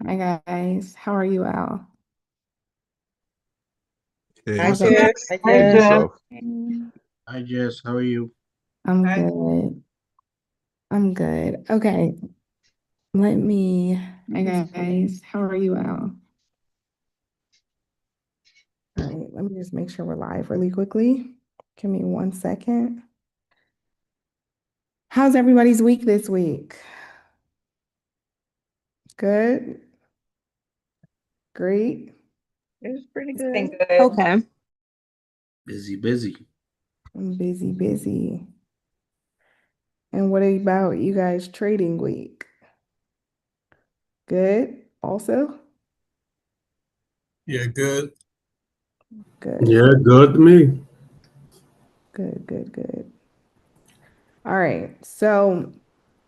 Hi guys, how are you, Al? Hey, Hi, How's it? Jess. Hi, Jeff. Hi Jess, how are you? I'm Hi. good. I'm good. Okay, let me. Hi guys, how are you, Al? All right, let me just make sure we're live really quickly. Give me 1 second. How's everybody's week this week? Good? Great? It was pretty It's been good. good. Okay. Busy, busy. I'm busy, busy. And what about you guys trading week? Good also? Yeah, good. Good, Yeah, good to me. good, good, good. All right, so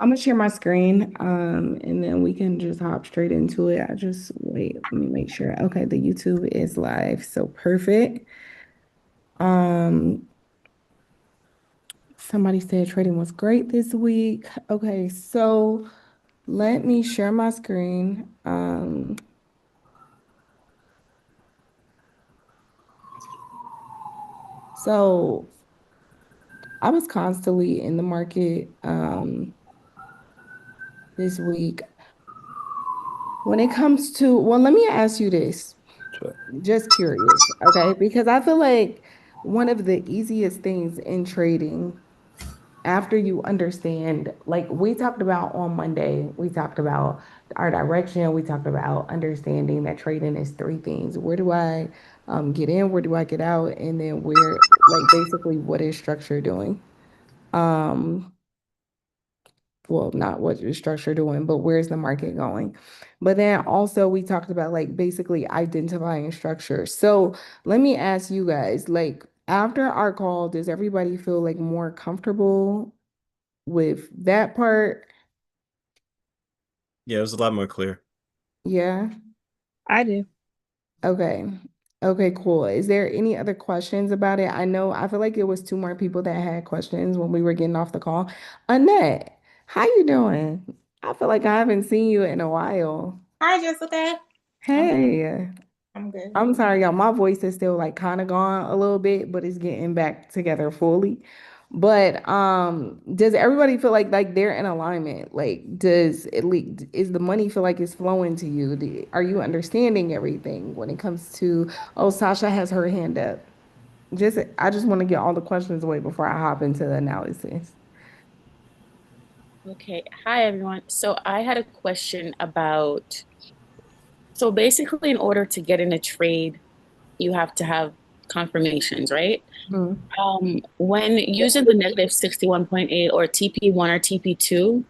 I'm gonna share my screen, and then we can just hop straight into it. I just wait, let me make sure. Okay, the YouTube is live, so perfect. Um, Somebody said trading was great this week. Okay, so let me share my screen. So I was constantly in the market this week. When it comes to, well, let me ask you this. Just curious, okay? Because I feel like one of the easiest things in trading, after you understand, like we talked about on Monday, we talked about our direction, we talked about understanding that trading is three things. Where do I get in? Where do I get out? And then where, like basically, what is structure doing? Um, well, not what your structure doing, but where's the market going? But then also we talked about like basically identifying structure. So let me ask you guys, like after our call, does everybody feel like more comfortable with that part? Yeah, it was a lot more clear. Yeah. I do. Okay. Okay, cool. Is there any other questions about it? I know I feel like it was two more people that had questions when we were getting off the call. Annette, how you doing? I feel like I haven't seen you in a while. Hi, Jessica. I'm Hey, I'm good. I'm sorry, y'all. My voice is still like kind of gone a little bit, but it's getting back together fully. But does everybody feel like they're in alignment? Like, does at least is the money feel like it's flowing to you? Are you understanding everything when it comes to? Oh, Sasha has her hand up. I just want to get all the questions away before I hop into the analysis. Okay. Hi, everyone. So I had a question about, so basically, in order to get in a trade, you have to have confirmations, right? Mhm. When using the negative 61.8 or TP1 or TP2,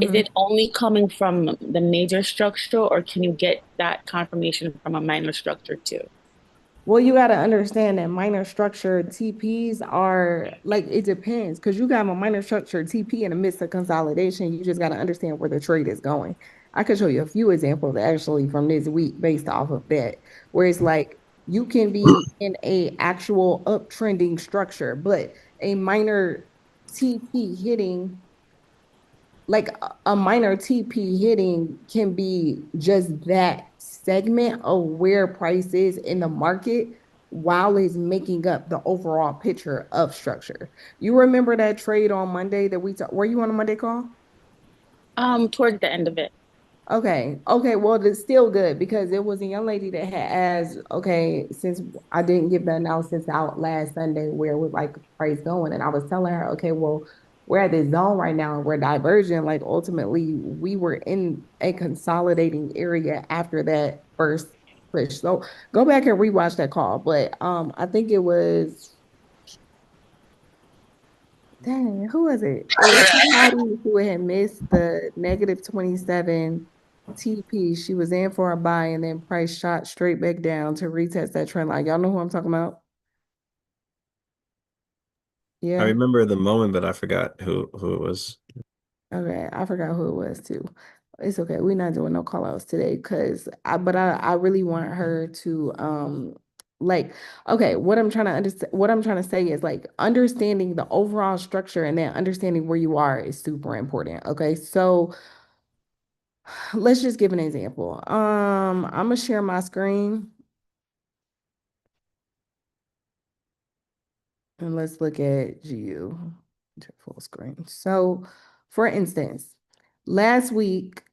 is Mhm. it only coming from the major structure or can you get that confirmation from a minor structure too? Well, you got to understand that minor structure TPs are like it depends because you got a minor structure TP in the midst of consolidation. You just got to understand where the trade is going. I could show you a few examples actually from this week based off of that, where it's like you can be in a actual uptrending structure, but a minor TP hitting like a minor TP hitting can be just that segment of where price is in the market while it's making up the overall picture of structure. You remember that trade on Monday that we talked? Were you on a Monday call? Towards the end of it. Okay. Okay. Well, it's still good because it was a young lady that had asked, okay, since I didn't give the analysis out last Sunday where it was like price going, and I was telling her, okay, well, we're at this zone right now and we're diverging. Like ultimately, we were in a consolidating area after that first push. So go back and rewatch that call. But I think it was dang, who was it? It was somebody who had missed the negative 27 TP. She was in for a buy and then price shot straight back down to retest that trend line. Y'all know who I'm talking about? I Yeah. remember the moment, but I forgot who it was. Okay. I forgot who it was too. It's okay. We're not doing no call outs today because I really want her to like okay, what I'm trying to understand what I'm trying to say is like understanding the overall structure and then understanding where you are is super important. Okay. So let's just give an example. I'm gonna share my screen. And let's look at GU to full screen. So for instance, last week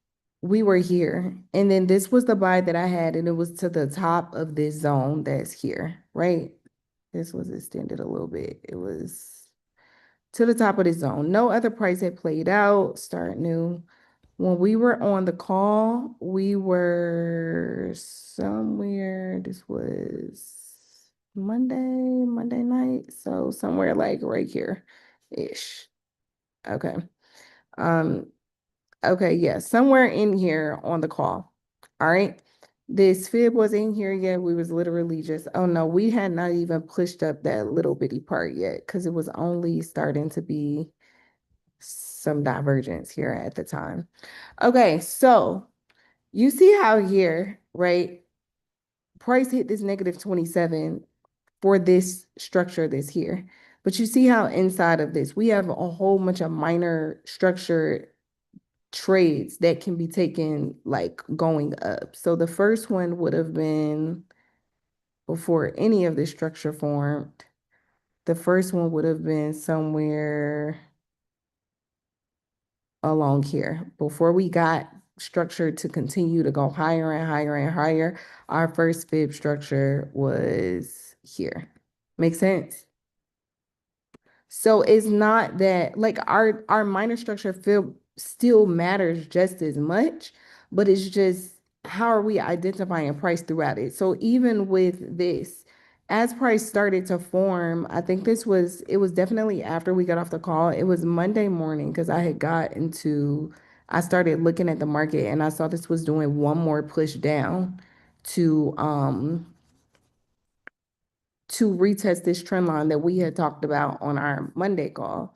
we were here, and then this was the buy that I had, and it was to the top of this zone that's here, right? This was extended a little bit. It was to the top of the zone. No other price had played out. Start new. When we were on the call, we were somewhere, this was Monday night. So somewhere like right here ish. Okay. Um, okay, yeah, somewhere in here on the call. All right. This fib wasn't in here yet. We was literally just, oh no, we had not even pushed up that little bitty part yet because it was only starting to be some divergence here at the time. Okay, so you see how here, right? Price hit this negative 27 for this structure that's here. But you see how inside of this, we have a whole bunch of minor structure trades that can be taken like going up. So the first one would have been before any of this structure formed. The first one would have been somewhere along here. Before we got structure to continue to go higher and higher and higher, our first fib structure was here. Make sense? So it's not that like our minor structure fib still matters just as much, but it's just how are we identifying price throughout it? So even with this, as price started to form, I think it was definitely after we got off the call. It was Monday morning because I started looking at the market and I saw this was doing one more push down to retest this trend line that we had talked about on our Monday call.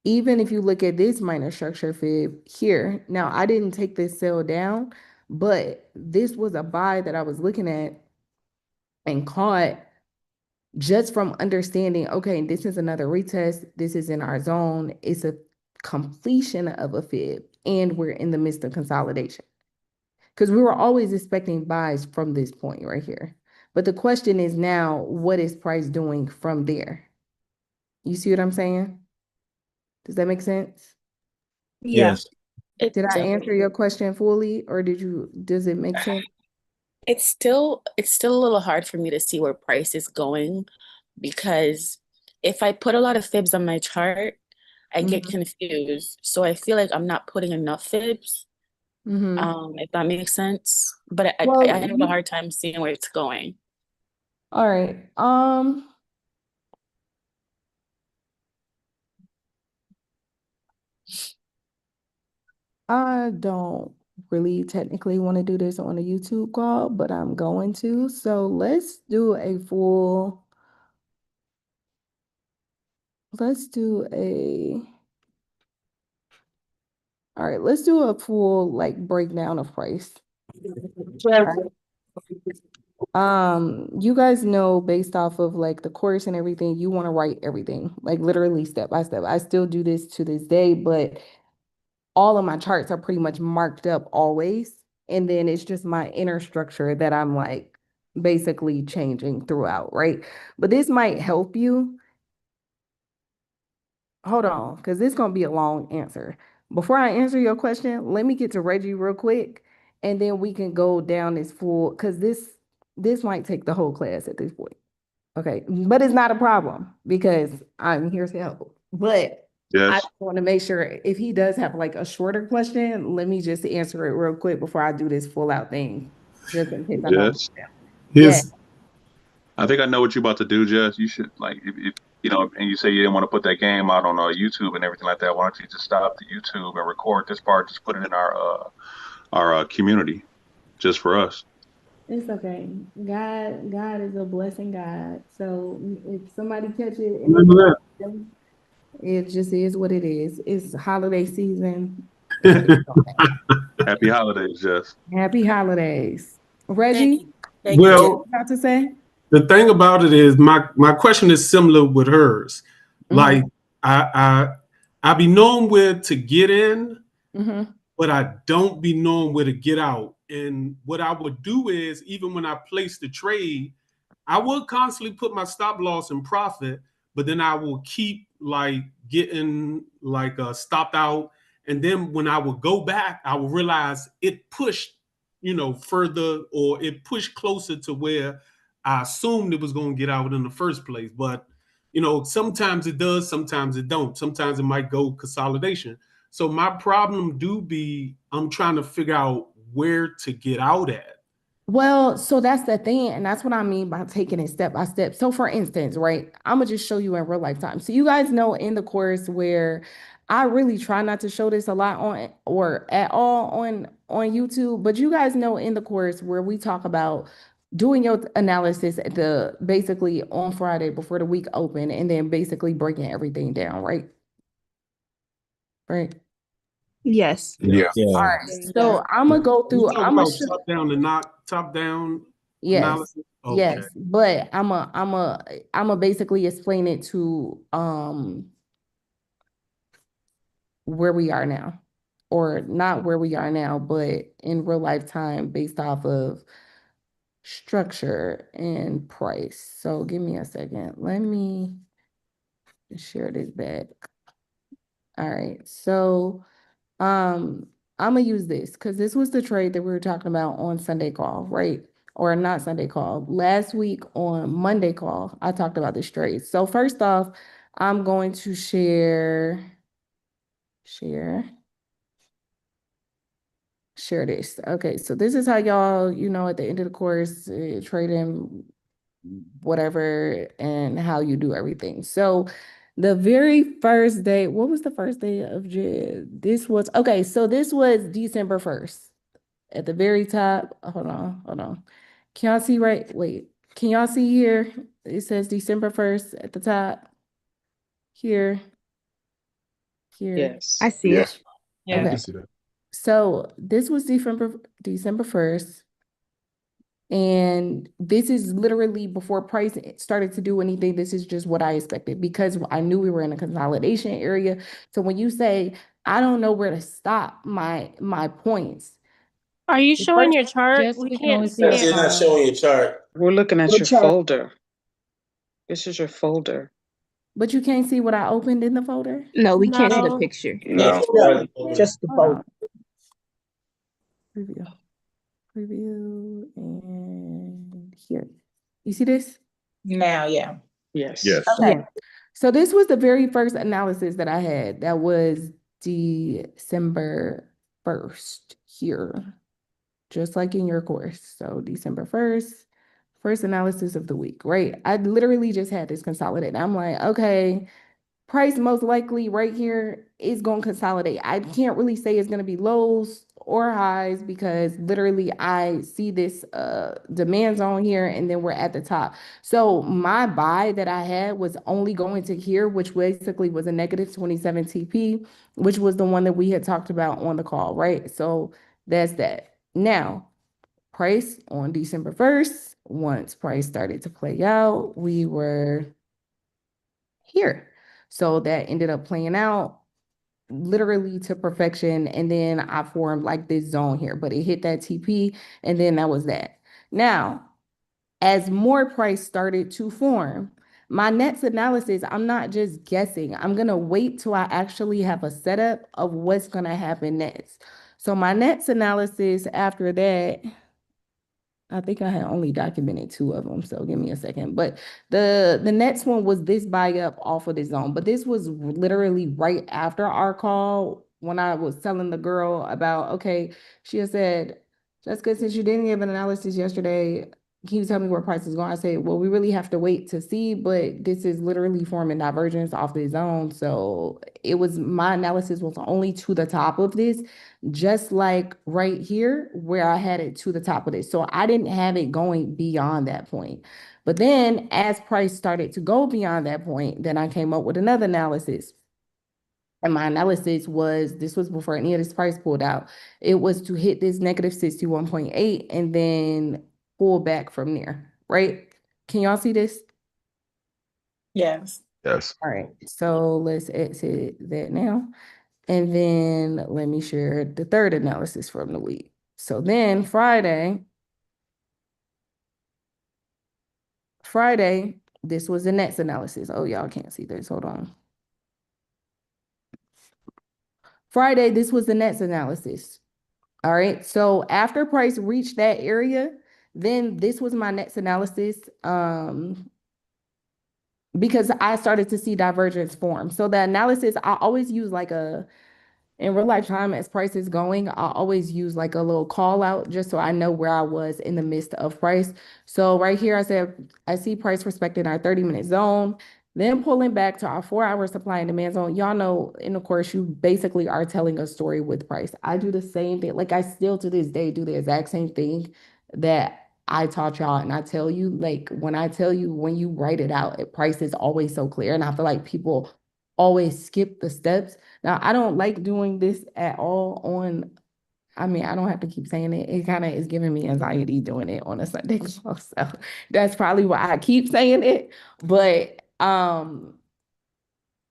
Even if you look at this minor structure fib here, now I didn't take this sell down, but this was a buy that I was looking at and caught just from understanding, okay, this is another retest, this is in our zone, it's a completion of a fib, and we're in the midst of consolidation. Because we were always expecting buys from this point right here. But the question is now, what is price doing from there? You see what I'm saying? Does that make sense? Yeah. Yes. Did I answer your question fully, or does it make sense? It's still a little hard for me to see where price is going because if I put a lot of fibs on my chart, I get confused. So I feel like I'm not putting enough fibs, if that makes sense. But I Well, have a hard time seeing where it's going. all right. I don't really technically want to do this on a YouTube call, but I'm going to. So let's do a full, let's do a, all right, let's do a full like breakdown of price. You guys know based off of like the course and everything, you want to write everything, like literally step by step. I still do this to this day, but all of my charts are pretty much marked up always. And then it's just my inner structure that I'm like basically changing throughout, right? But this might help you. Hold on, because this is going to be a long answer. Before I answer your question, let me get to Reggie real quick, and then we can go down this full, because this might take the whole class at this point. Okay, but it's not a problem because I'm here to help. But I Yes, just want to make sure if he does have like a shorter question, let me just answer it real quick before I do this full out thing, just in case I don't. yes. Yeah, I think I know what you're about to do, Jess. You should if you know, and you say you didn't want to put that game out on YouTube and everything like that. Why don't you just stop the YouTube and record this part? Just put it in our community, just for us. it's okay. God is a blessing God. So if somebody catch it and it just is what it is. It's holiday season. It's okay. Happy holidays, Jess. Happy holidays. Thank Reggie, you. Thank you. what Jen. you about to say? The thing about it is my question is similar with hers. Mhm. Like I be knowing where to get in, Mhm. but I don't be knowing where to get out. And what I would do is, even when I place the trade, I would constantly put my stop loss and profit, but then I will keep like getting like stopped out. And then when I would go back, I would realize it pushed, further, or it pushed closer to where I assumed it was going to get out in the first place. But, sometimes it does, sometimes it don't. Sometimes it might go consolidation. So my problem do be, I'm trying to figure out where to get out at. Well, so that's the thing, and that's what I mean by taking it step by step. So for instance, right, I'm gonna just show you in real life time. So you guys know in the course where I really try not to show this a lot on or at all on YouTube, but you guys know in the course where we talk about doing your analysis at the basically on Friday before the week open and then basically breaking everything down, right? Right. Yes. Yeah. All right. So I'm gonna go You through, talking I'm gonna about show. top down and not top down Yes, analysis? Okay. yes, but I'm a basically explain it to where we are now, or not where we are now, but in real life time based off of structure and price. So give me a second. Let me share this back. All right, so I'm gonna use this because this was the trade that we were talking about on Sunday call, right? Or not Sunday call. Last week on Monday call, I talked about this trade. So first off, I'm going to share this. Okay, so this is how y'all, at the end of the course, trading whatever and how you do everything. So the very first day, what was the first day of this was, okay, so this was December 1st. At the very top, hold on. Can y'all see wait, can y'all see here? It says December 1st at the top. Here. Yes. I see it. Yeah, Okay. I can see that. So this was December 1st. And this is literally before price started to do anything. This is just what I expected because I knew we were in a consolidation area. So when you say, I don't know where to stop my points. Are you showing your chart? Just We we can can't only see see it. You're not showing your chart. We're looking at your folder. This is your folder. But you can't see what I opened in the folder? No, we can't see the No. picture. No, Just the Hold on. Preview, and here. You see this? now, yeah. Yes. Okay. Yeah. So this was the very first analysis that I had. That was December 1st here, just like in your course. So December 1st, first analysis of the week, right? I literally just had this consolidated. I'm like, okay, price most likely right here is going to consolidate. I can't really say it's going to be lows or highs because literally I see this demand zone here and then we're at the top. So my buy that I had was only going to here, which basically was a negative 27 TP, which was the one that we had talked about on the call, right? So that's that. Now, price on December 1st, once price started to play out, we were here. So that ended up playing out literally to perfection. And then I formed like this zone here, but it hit that TP and then that was that. Now, as more price started to form, my nets analysis, I'm not just guessing. I'm going to wait till I actually have a setup of what's going to happen next. So my nets analysis after that, I think I had only documented 2 of them, so give me a second. But the next one was this buy up off of the zone. But this was literally right after our call when I was telling the girl about, okay, she had said, Jessica, since you didn't give an analysis yesterday, can you tell me where price is going? I said, well, we really have to wait to see, but this is literally forming divergence off the zone. So it was, my analysis was only to the top of this, just like right here where I had it to the top of this. So I didn't have it going beyond that point. But then as price started to go beyond that point, then I came up with another analysis. And my analysis was, this was before any of this price pulled out, it was to hit this negative 61.8 and then pull back from there, right? Can y'all see this? Yes. Yes. All right, so let's exit that now. And then let me share the third analysis from the week. So then Friday, this was the next analysis. Oh, y'all can't see this. Hold on. Friday, this was the next analysis. All right. So after price reached that area, then this was my next analysis. Because I started to see divergence form. So the analysis, I always use like in real life time as price is going, I always use like a little call out just so I know where I was in the midst of price. So right here, I said, I see price respecting our 30-minute zone, then pulling back to our 4-hour supply and demand zone. Y'all know, in the course, you basically are telling a story with price. I do the same thing. Like I still to this day do the exact same thing that I taught y'all. And I tell you, like when I tell you, when you write it out, price is always so clear. And I feel like people always skip the steps. Now, I don't like doing this at all on, I mean, I don't have to keep saying it. It kind of is giving me anxiety doing it on a Sunday call. So that's probably why I keep saying it. But I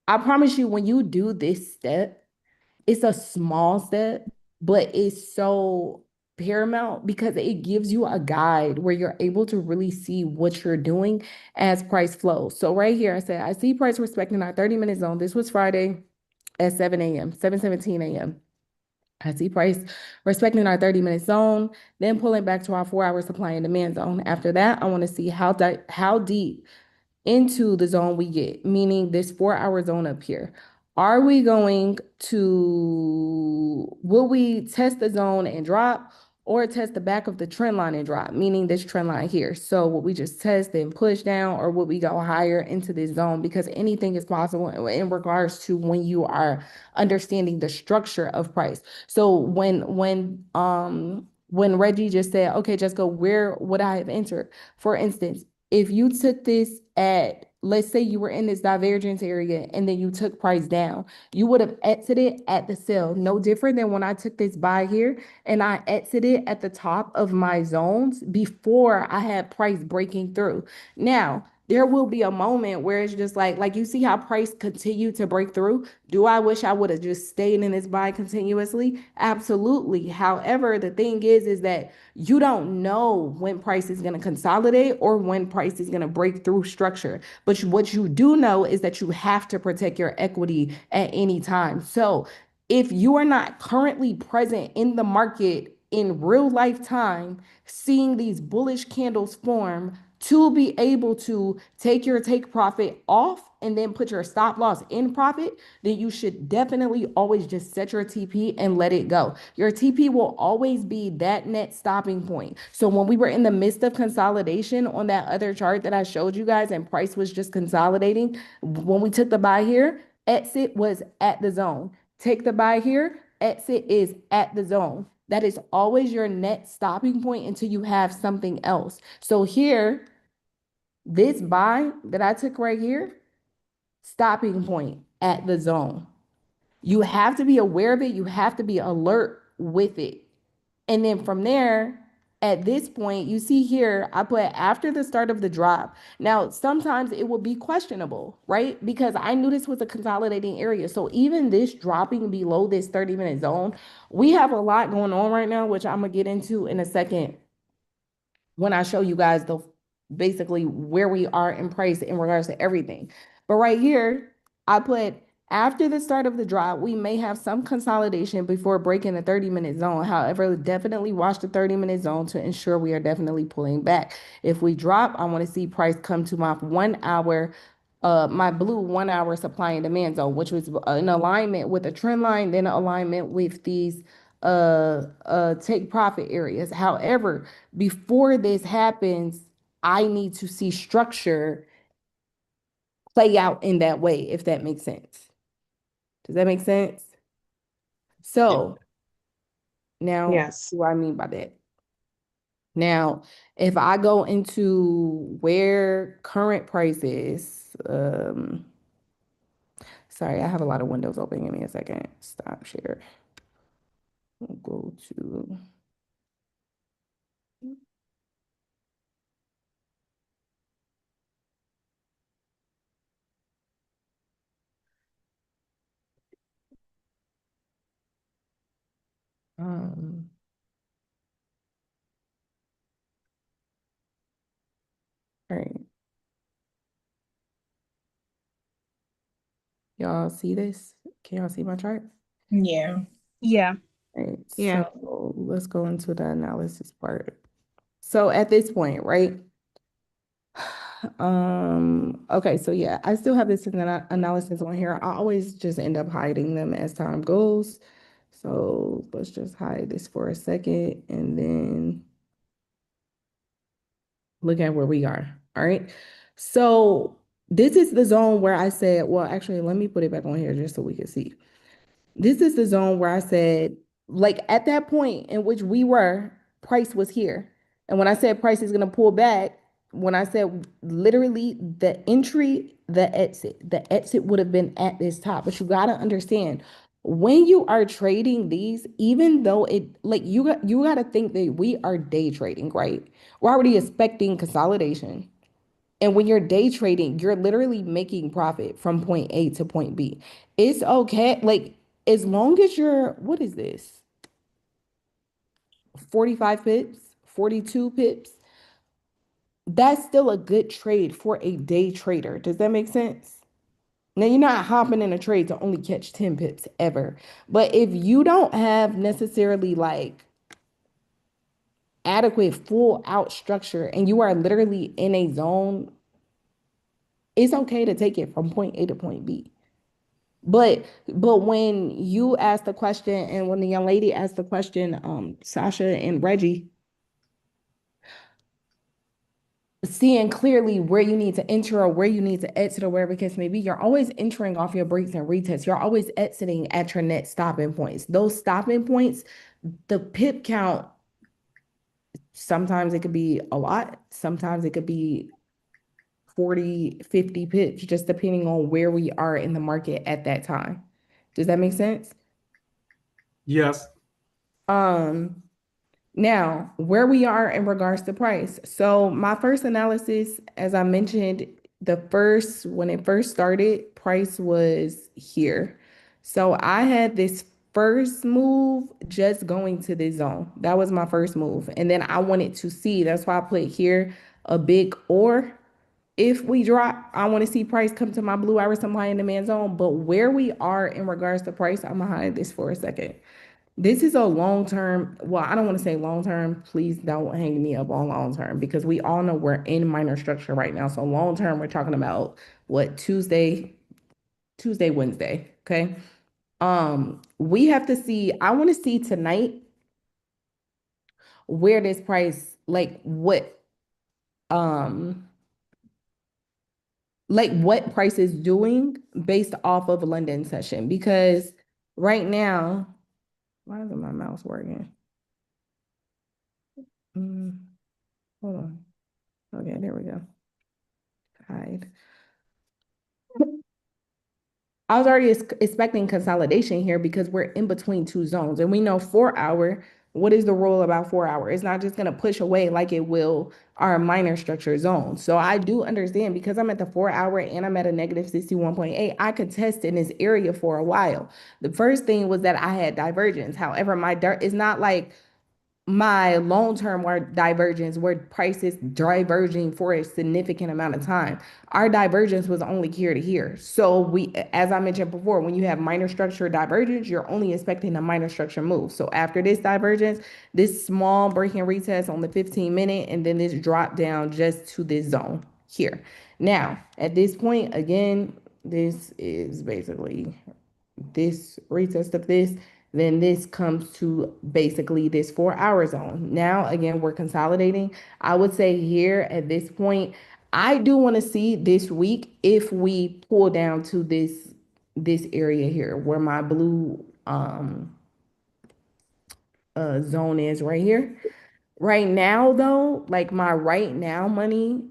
promise you, when you do this step, it's a small step, but it's so paramount because it gives you a guide where you're able to really see what you're doing as price flows. So right here, I said, I see price respecting our 30-minute zone. This was Friday at 7 a.m., 7:17 a.m. I see price respecting our 30-minute zone, then pulling back to our 4-hour supply and demand zone. After that, I want to see how deep into the zone we get, meaning this 4-hour zone up here. Are we going to, will we test the zone and drop or test the back of the trend line and drop, meaning this trend line here? So will we just test and push down or will we go higher into this zone? Because anything is possible in regards to when you are understanding the structure of price. So when Reggie just said, okay, just go, where would I have entered? For instance, if you took this at, let's say you were in this divergence area and then you took price down, you would have exited at the sell. No different than when I took this buy here and I exited at the top of my zones before I had price breaking through. Now, there will be a moment where it's just like you see how price continued to break through. Do I wish I would have just stayed in this buy continuously? Absolutely. However, the thing is that you don't know when price is going to consolidate or when price is going to break through structure. But what you do know is that you have to protect your equity at any time. So if you are not currently present in the market in real life time, seeing these bullish candles form, to be able to take your take profit off and then put your stop loss in profit, then you should definitely always just set your TP and let it go. Your TP will always be that net stopping point. So when we were in the midst of consolidation on that other chart that I showed you guys and price was just consolidating, when we took the buy here, exit was at the zone. Take the buy here, exit is at the zone. That is always your net stopping point until you have something else. So here, this buy that I took right here, stopping point at the zone. You have to be aware of it. You have to be alert with it. And then from there, at this point, you see here, I put after the start of the drop. Now, sometimes it will be questionable, right? Because I knew this was a consolidating area. So even this dropping below this 30-minute zone, we have a lot going on right now, which I'm going to get into in a second when I show you guys the basically where we are in price in regards to everything. But right here, I put after the start of the drop, we may have some consolidation before breaking the 30-minute zone. However, definitely watch the 30-minute zone to ensure we are definitely pulling back. If we drop, I want to see price come to my 1 hour my blue 1 hour supply and demand zone, which was in alignment with a trend line, then alignment with these take profit areas. However, before this happens, I need to see structure play out in that way, if that makes sense. Does that make sense? So now, Yes. what do I mean by that? Now, if I go into where current price is, sorry, I have a lot of windows open. Give me a second. Stop share. We'll go to. Y'all see this? Can y'all see my chart? Yeah. Right. Yeah. So let's go into the analysis part. So at this point, right? Okay, so yeah, I still have this analysis on here. I always just end up hiding them as time goes. So let's just hide this for a second and then look at where we are. All right. So this is the zone where I said, well, actually, let me put it back on here just so we can see. This is the zone where I said, like at that point in which we were, price was here. And when I said price is going to pull back, when I said literally the entry, the exit would have been at this top. But you got to understand, when you are trading these, even though it like you got to think that we are day trading, right? We're already expecting consolidation. And when you're day trading, you're literally making profit from point A to point B. It's okay. Like, as long as you're, what is this? 45 pips, 42 pips. That's still a good trade for a day trader. Does that make sense? Now, you're not hopping in a trade to only catch 10 pips ever. But if you don't have necessarily like adequate full out structure and you are literally in a zone, it's okay to take it from point A to point B. But when you asked the question and when the young lady asked the question, Sasha and Reggie, seeing clearly where you need to enter or where you need to exit or wherever the case may be, you're always entering off your breaks and retests. You're always exiting at your net stopping points. Those stopping points, the pip count, sometimes it could be a lot, sometimes it could be 40, 50 pips, just depending on where we are in the market at that time. Does that make sense? Yes. Now, where we are in regards to price. So my first analysis, as I mentioned, when it first started, price was here. So I had this first move just going to this zone. That was my first move. And then I wanted to see, that's why I put here a big or. If we drop, I want to see price come to my blue hour supply in demand zone. But where we are in regards to price, I'm gonna hide this for a second. This is a long term. Well, I don't want to say long term. Please don't hang me up on long term because we all know we're in minor structure right now. So long term, we're talking about what Tuesday, Wednesday. Okay. We have to see. I want to see tonight where this price, um, what price is doing based off of London session because right now, why isn't my mouse working? Hold on. Okay, there we go. Hide. I was already expecting consolidation here because we're in between two zones. And we know 4 hour, what is the rule about 4 hour? It's not just going to push away like it will our minor structure zone. So I do understand because I'm at the 4 hour and I'm at a negative 61.8, I could test in this area for a while. The first thing was that I had divergence. However, my dirt is not like my long-term divergence where prices diverging for a significant amount of time. Our divergence was only here to here. So we, as I mentioned before, when you have minor structure divergence, you're only expecting a minor structure move. So after this divergence, this small breaking retest on the 15-minute, and then this drop down just to this zone here. Now, at this point, again, this is basically this retest of this, then this comes to basically this 4 hour zone. Now, again, we're consolidating. I would say here at this point, I do want to see this week if we pull down to this area here where my blue zone is right here. Right now, though, like my right now money,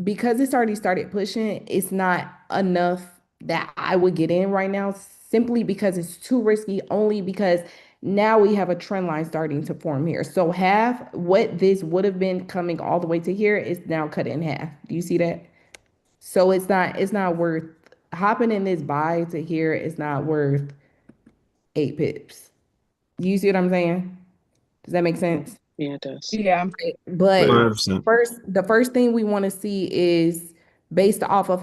because it's already started pushing, it's not enough that I would get in right now simply because it's too risky, only because now we have a trend line starting to form here. So half what this would have been coming all the way to here is now cut in half. Do you see that? So it's not worth hopping in this buy to here. It's not worth 8 pips. You see what I'm saying? Does that make sense? Yeah, it does. Yeah. But 100%. the first thing we want to see is based off of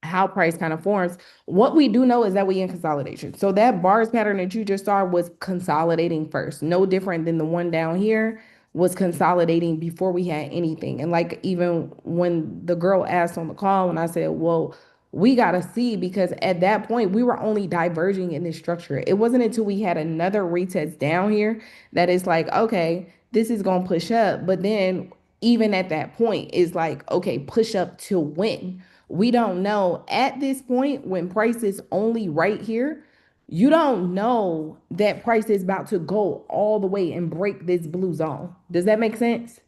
how price kind of forms. What we do know is that we in consolidation. So that bars pattern that you just saw was consolidating first. No different than the one down here was consolidating before we had anything. And like even when the girl asked on the call and I said, well, we got to see because at that point we were only diverging in this structure. It wasn't until we had another retest down here that it's like, okay, this is going to push up. But then even at that point, it's like, okay, push up to when? We don't know at this point when price is only right here. You don't know that price is about to go all the way and break this blue zone. Does that make sense?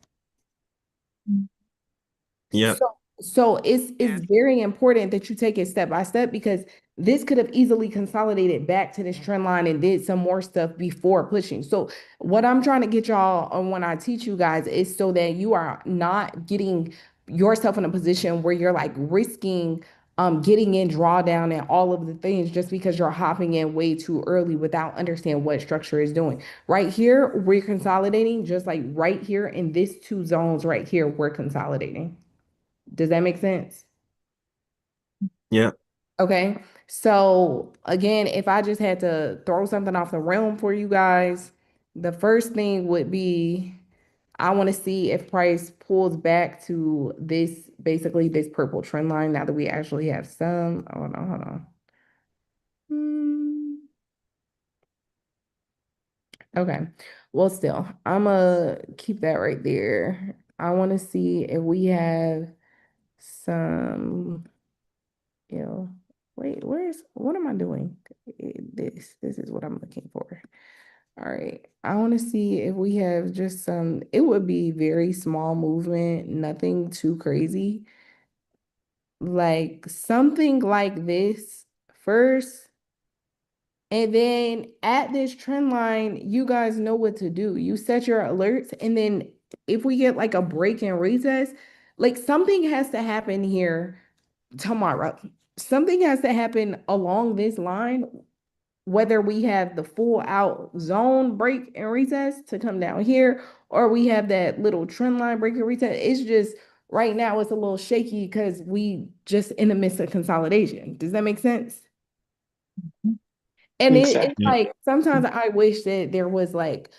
Yeah. So it's very important that you take it step by step because this could have easily consolidated back to this trend line and did some more stuff before pushing. So what I'm trying to get y'all on when I teach you guys is so that you are not getting yourself in a position where you're like risking getting in drawdown and all of the things just because you're hopping in way too early without understanding what structure is doing. Right here, we're consolidating, just like right here in these two zones right here, we're consolidating. Does that make sense? Yeah. Okay. So again, if I just had to throw something off the realm for you guys, the first thing would be I want to see if price pulls back to this, basically this purple trend line now that we actually have some. Hold on, hold on. Okay. Well, still, I'm gonna keep that right there. I want to see if we have some. Wait, what am I doing? This is what I'm looking for. All right. I want to see if we have just some, it would be very small movement, nothing too crazy. Like something like this first. And then at this trend line, you guys know what to do. You set your alerts, and then if we get like a break and recess, like something has to happen here tomorrow. Something has to happen along this line, whether we have the full out zone break and recess to come down here, or we have that little trend line break and recess. It's just right now it's a little shaky because we just in the midst of consolidation. Does that make sense? And it's Exactly. like sometimes I wish that there was like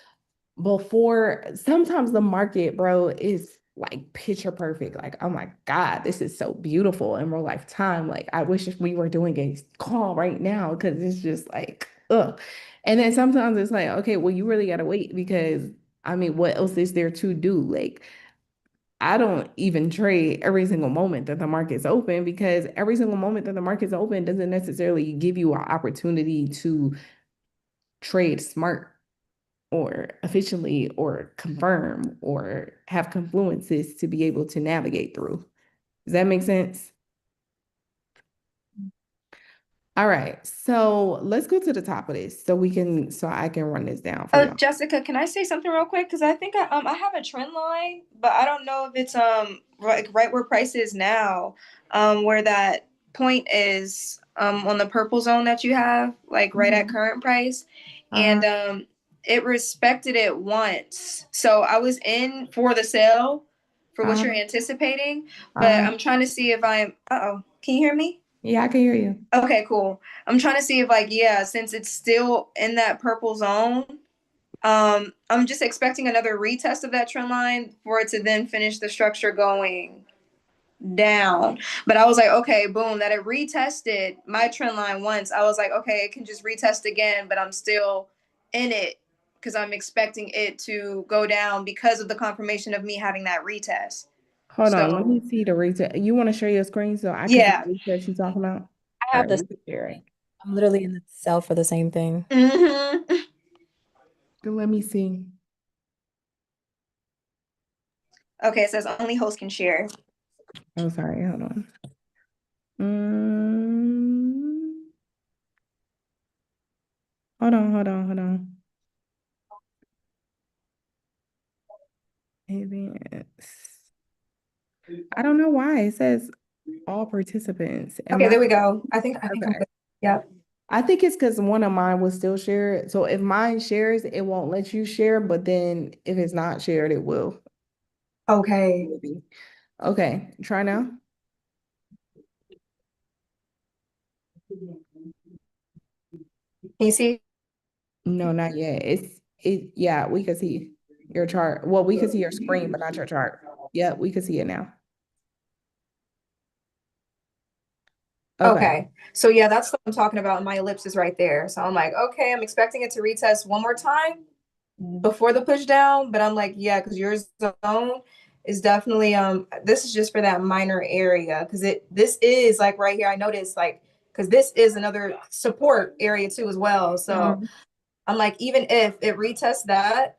before, sometimes the market, bro, is like picture perfect. Like, oh my God, this is so beautiful in real life time. Like, I wish if we were doing a call right now because it's just like, ugh. And then sometimes it's like, okay, well, you really gotta wait because I mean, what else is there to do? Like, I don't even trade every single moment that the market's open because every single moment that the market's open doesn't necessarily give you an opportunity to trade smart or efficiently or confirm or have confluences to be able to navigate through. Does that make sense? All right, so let's go to the top of this so I can run this down for y'all. Jessica, can I say something real quick? Because I think I have a trend line, but I don't know if it's right where price is now, where that point is on the purple zone that you have, like right at current price. And it respected it once. So I was in for the sale for what you're anticipating, but I'm trying to see if I'm can you hear me? Yeah, I can hear you. Okay, cool. I'm trying to see if since it's still in that purple zone, I'm just expecting another retest of that trend line for it to then finish the structure going down. But I was like, okay, boom, that it retested my trend line once. I was like, okay, it can just retest again, but I'm still in it because I'm expecting it to go down because of the confirmation of me having that retest. Hold on, let me see the reset. You want to share your screen so I can see the reset you're talking about? I have this. I'm literally in the cell for the same thing. Mm-hmm. Let me see. Okay, it says only host can share. Oh, sorry, hold on. Hold on. Advance. I don't know why it says all participants. Okay, there we go. I think I'm good. Yeah. I think it's because one of mine was still shared. So if mine shares, it won't let you share, but then if it's not shared, it will. Okay. Okay, try now. Can you see? No, not yet. Yeah, we can see your chart. Well, we can see your screen, but not your chart. Yeah, we can see it now. Okay. Okay. So yeah, that's what I'm talking about. My ellipse is right there. So I'm like, okay, I'm expecting it to retest one more time before the push down, but I'm like, yeah, because your zone is definitely this is just for that minor area because this is like right here. I noticed like because this is another support area too as well. So I'm like, even if it retests that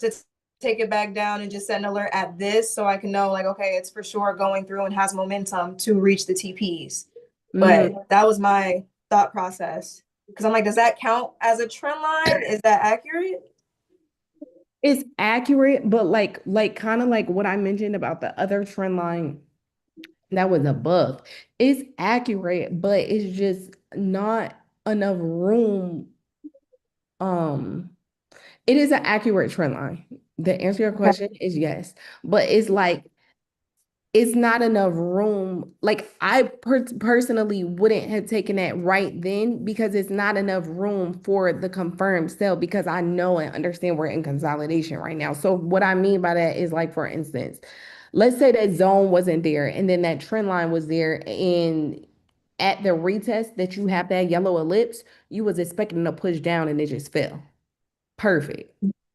to take it back down and just set an alert at this so I can know like, okay, it's for sure going through and has momentum to reach the TPs. But that was my thought process. Because I'm like, does that count as a trend line? Is that accurate? It's accurate, but like kind of like what I mentioned about the other trend line that was above. It's accurate, but it's just not enough room. Um, it is an accurate trend line. The answer to your question is yes, but it's not enough room. Like I personally wouldn't have taken that right then because it's not enough room for the confirmed sell because I know and understand we're in consolidation right now. So what I mean by that is like, for instance, let's say that zone wasn't there and then that trend line was there and at the retest that you have that yellow ellipse, you was expecting to push down and it just fell. Perfect.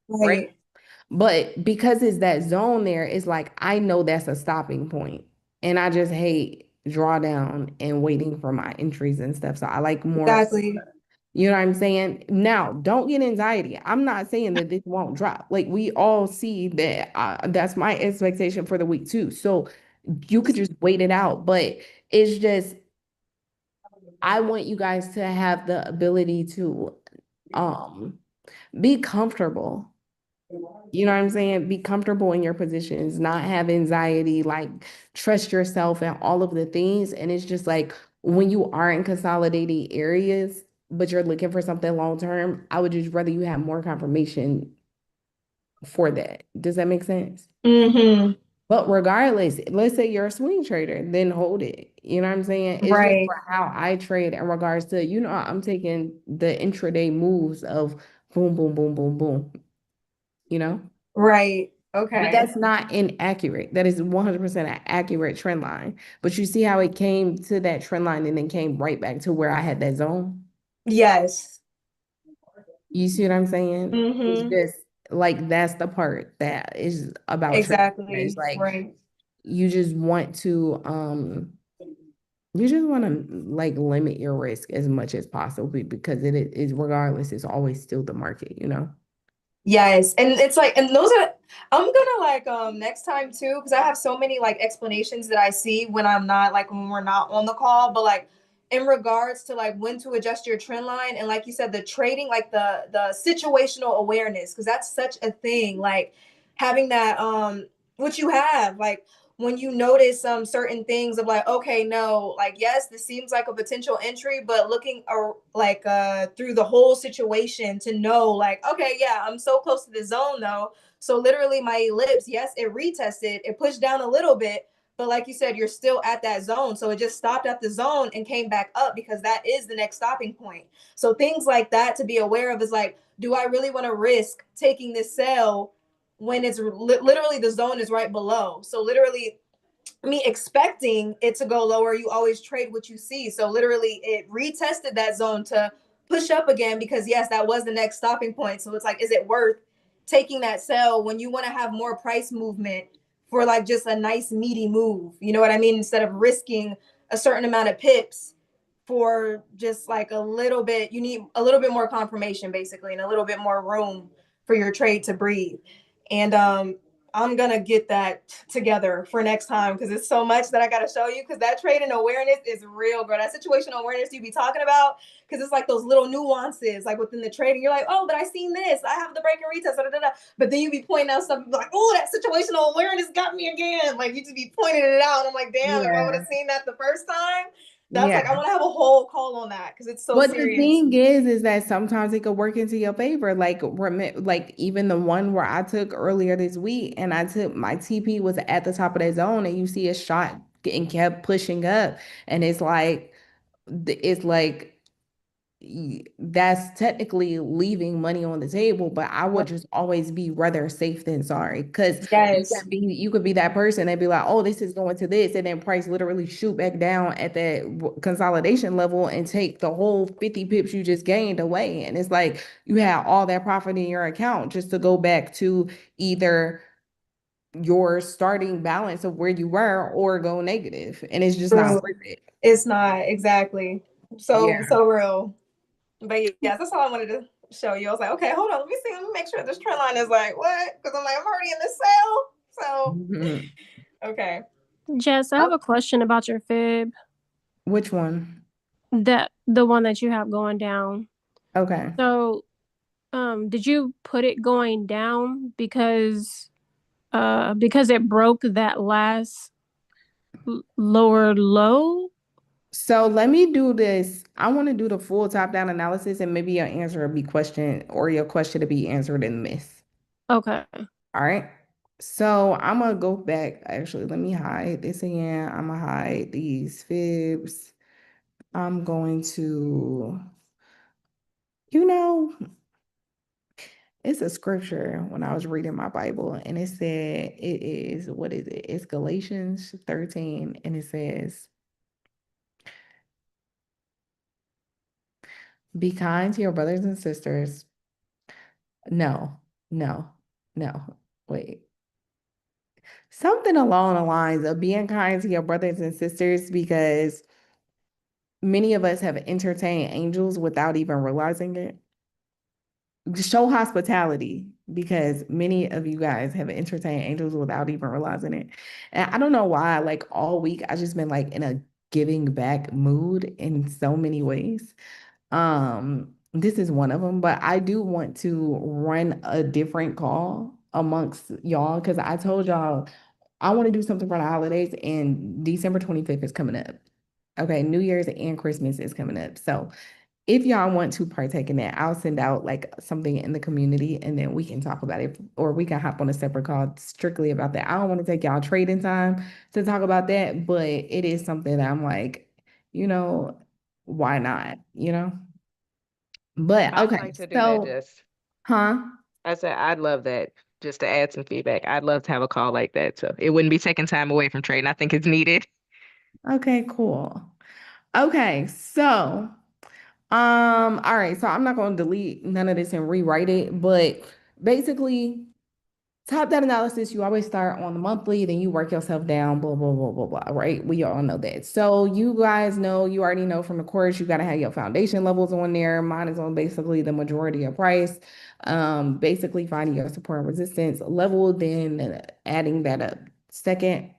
Right. Right. But because it's that zone there, it's like I know that's a stopping point. And I just hate drawdown and waiting for my entries and stuff. So I like more, Exactly. you know what I'm saying? Now, don't get anxiety. I'm not saying that this won't drop. Like we all see that that's my expectation for the week too. So you could just wait it out. But it's just I want you guys to have the ability to um be comfortable. You know what I'm saying? Be comfortable in your positions, not have anxiety, like trust yourself and all of the things. And it's just like when you are in consolidating areas, but you're looking for something long term, I would just rather you have more confirmation for that. Does that make sense? Mm-hmm. But regardless, let's say you're a swing trader, then hold it. You know what I'm saying? It's just Right. for how I trade in regards to, I'm taking the intraday moves of boom, boom, boom, boom, boom, you know? Right. But Okay. that's not inaccurate. That is 100% an accurate trend line. But you see how it came to that trend line and then came right back to where I had that zone? Yes. You see what I'm saying? It's Mm-hmm. just like that's the part that is about trading. It's Exactly. like Right. you just want to like limit your risk as much as possible because it is regardless, it's always still the market, you know? Yes, and it's like, and those are, I'm gonna like next time too, because I have so many like explanations that I see when I'm not like when we're not on the call, but like in regards to like when to adjust your trend line and like you said, the trading, like the situational awareness, because that's such a thing, like having that what you have, like when you notice certain things of like, okay, no, like yes, this seems like a potential entry, but looking like through the whole situation to know like, okay, yeah, I'm so close to the zone though. So literally my ellipse, yes, it retested, it pushed down a little bit, but like you said, you're still at that zone. So it just stopped at the zone and came back up because that is the next stopping point. So things like that to be aware of is like, do I really want to risk taking this sell when it's literally the zone is right below? So literally me expecting it to go lower, you always trade what you see. So literally it retested that zone to push up again because yes, that was the next stopping point. So it's like, is it worth taking that sell when you want to have more price movement for like just a nice meaty move? You know what I mean? Instead of risking a certain amount of pips for just like a little bit, you need a little bit more confirmation basically and a little bit more room for your trade to breathe. And I'm gonna get that together for next time because it's so much that I gotta show you because that trading awareness is real, girl. That situational awareness you be talking about, because it's like those little nuances, like within the trading. You're like, oh, but I seen this. I have the break and retest, da, da, da. But then you be pointing out stuff like, oh, that situational awareness got me again. Like you just be pointing it out. And I'm like, damn, if I would Yeah. have seen that the first time, that's like I Yeah. want to have a whole call on that because it's so But the serious. thing is that sometimes it could work into your favor. Like even the one where I took earlier this week, and I took my TP was at the top of that zone, and you see a shot and kept pushing up, and it's like that's technically leaving money on the table, but I would just always be rather safe than sorry. Because Yes. you could be that person and be like, oh, this is going to this, and then price literally shoot back down at that consolidation level and take the whole 50 pips you just gained away. And it's like you had all that profit in your account just to go back to either your starting balance of where you were or go negative. And it's just not worth it. It's not exactly Yeah. so real. But yeah, that's all I wanted to show you. I was like, okay, hold on, let me make sure this trend line is like what? Because I'm like, I'm already in the sale. So Mhm. okay. Jess, I have a question about your fib. Which one? The one that you have going down. Okay. So, did you put it going down because it broke that last lower low? So let me do this. I want to do the full top-down analysis, and maybe your answer will be question or your question to be answered in this. Okay. All right. So I'm gonna go back. Actually, let me hide this again. I'm gonna hide these fibs. I'm going to, you know, it's a scripture when I was reading my Bible, and it said it is, what is it? It's Galatians 13, and it says, be kind to your brothers and sisters. No, no, no. Wait. Something along the lines of being kind to your brothers and sisters because many of us have entertained angels without even realizing it. Show hospitality because many of you guys have entertained angels without even realizing it. And I don't know why, like all week, I just been like in a giving back mood in so many ways. This is one of them, but I do want to run a different call amongst y'all because I told y'all I want to do something for the holidays, and December 25th is coming up. Okay, New Year's and Christmas is coming up. So if y'all want to partake in that, I'll send out like something in the community and then we can talk about it, or we can hop on a separate call strictly about that. I don't want to take y'all trading time to talk about that, but it is something that I'm like, you know, why not? You know? But I'd okay, like to do that, so, Jess. huh? I said I'd love that just to add some feedback. I'd love to have a call like that. So it wouldn't be taking time away from trading. I think it's needed. Okay, cool. Okay, so all right, so I'm not going to delete none of this and rewrite it, but basically top down analysis, you always start on the monthly, then you work yourself down, blah, blah, blah, blah, blah, right? We all know that. So you guys know, you already know from the course, you got to have your foundation levels on there. Mine is on basically the majority of price. Basically finding your support and resistance level, then adding that up. Second,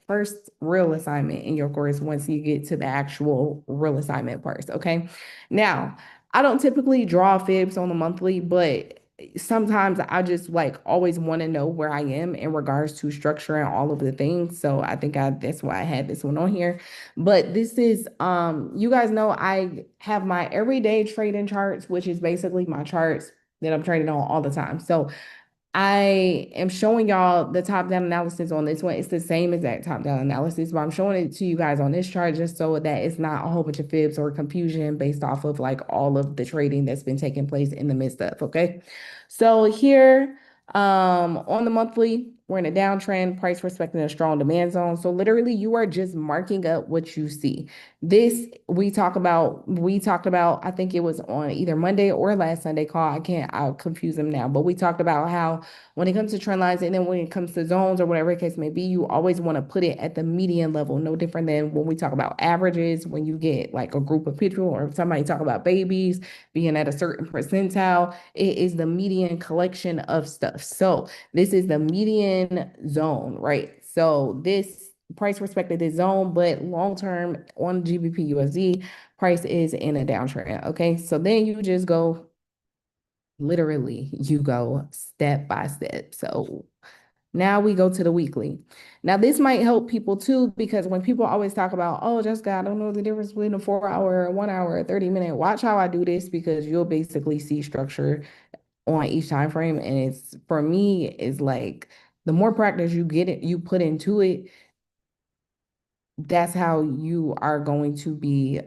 first real assignment in your course once you get to the actual real assignment parts. Okay. Now, I don't typically draw fibs on the monthly, but sometimes I just like always want to know where I am in regards to structure and all of the things. So I think that's why I had this one on here. But this is you guys know I have my everyday trading charts, which is basically my charts that I'm trading on all the time. So I am showing y'all the top-down analysis on this one. It's the same exact top-down analysis, but I'm showing it to you guys on this chart just so that it's not a whole bunch of fibs or confusion based off of like all of the trading that's been taking place in the midst of, okay? So here, on the monthly, we're in a downtrend, price respecting a strong demand zone. So literally you are just marking up what you see. This we talked about, I think it was on either Monday or last Sunday call. I'll confuse them now, but we talked about how when it comes to trend lines and then when it comes to zones or whatever the case may be, you always want to put it at the median level, no different than when we talk about averages, when you get like a group of people or somebody talk about babies being at a certain percentile, it is the median collection of stuff. So this is the median zone, right? So this price respected this zone, but long term on GBP USD, price is in a downtrend. Okay, so then you just go literally, you go step by step. So now we go to the weekly. Now, this might help people too, because when people always talk about, oh, Jessica, I don't know the difference between a 4 hour, 1 hour, 30 minute, watch how I do this because you'll basically see structure on each time frame. And it's for me, it's like the more practice you get it, you put into it, that's how you are going to be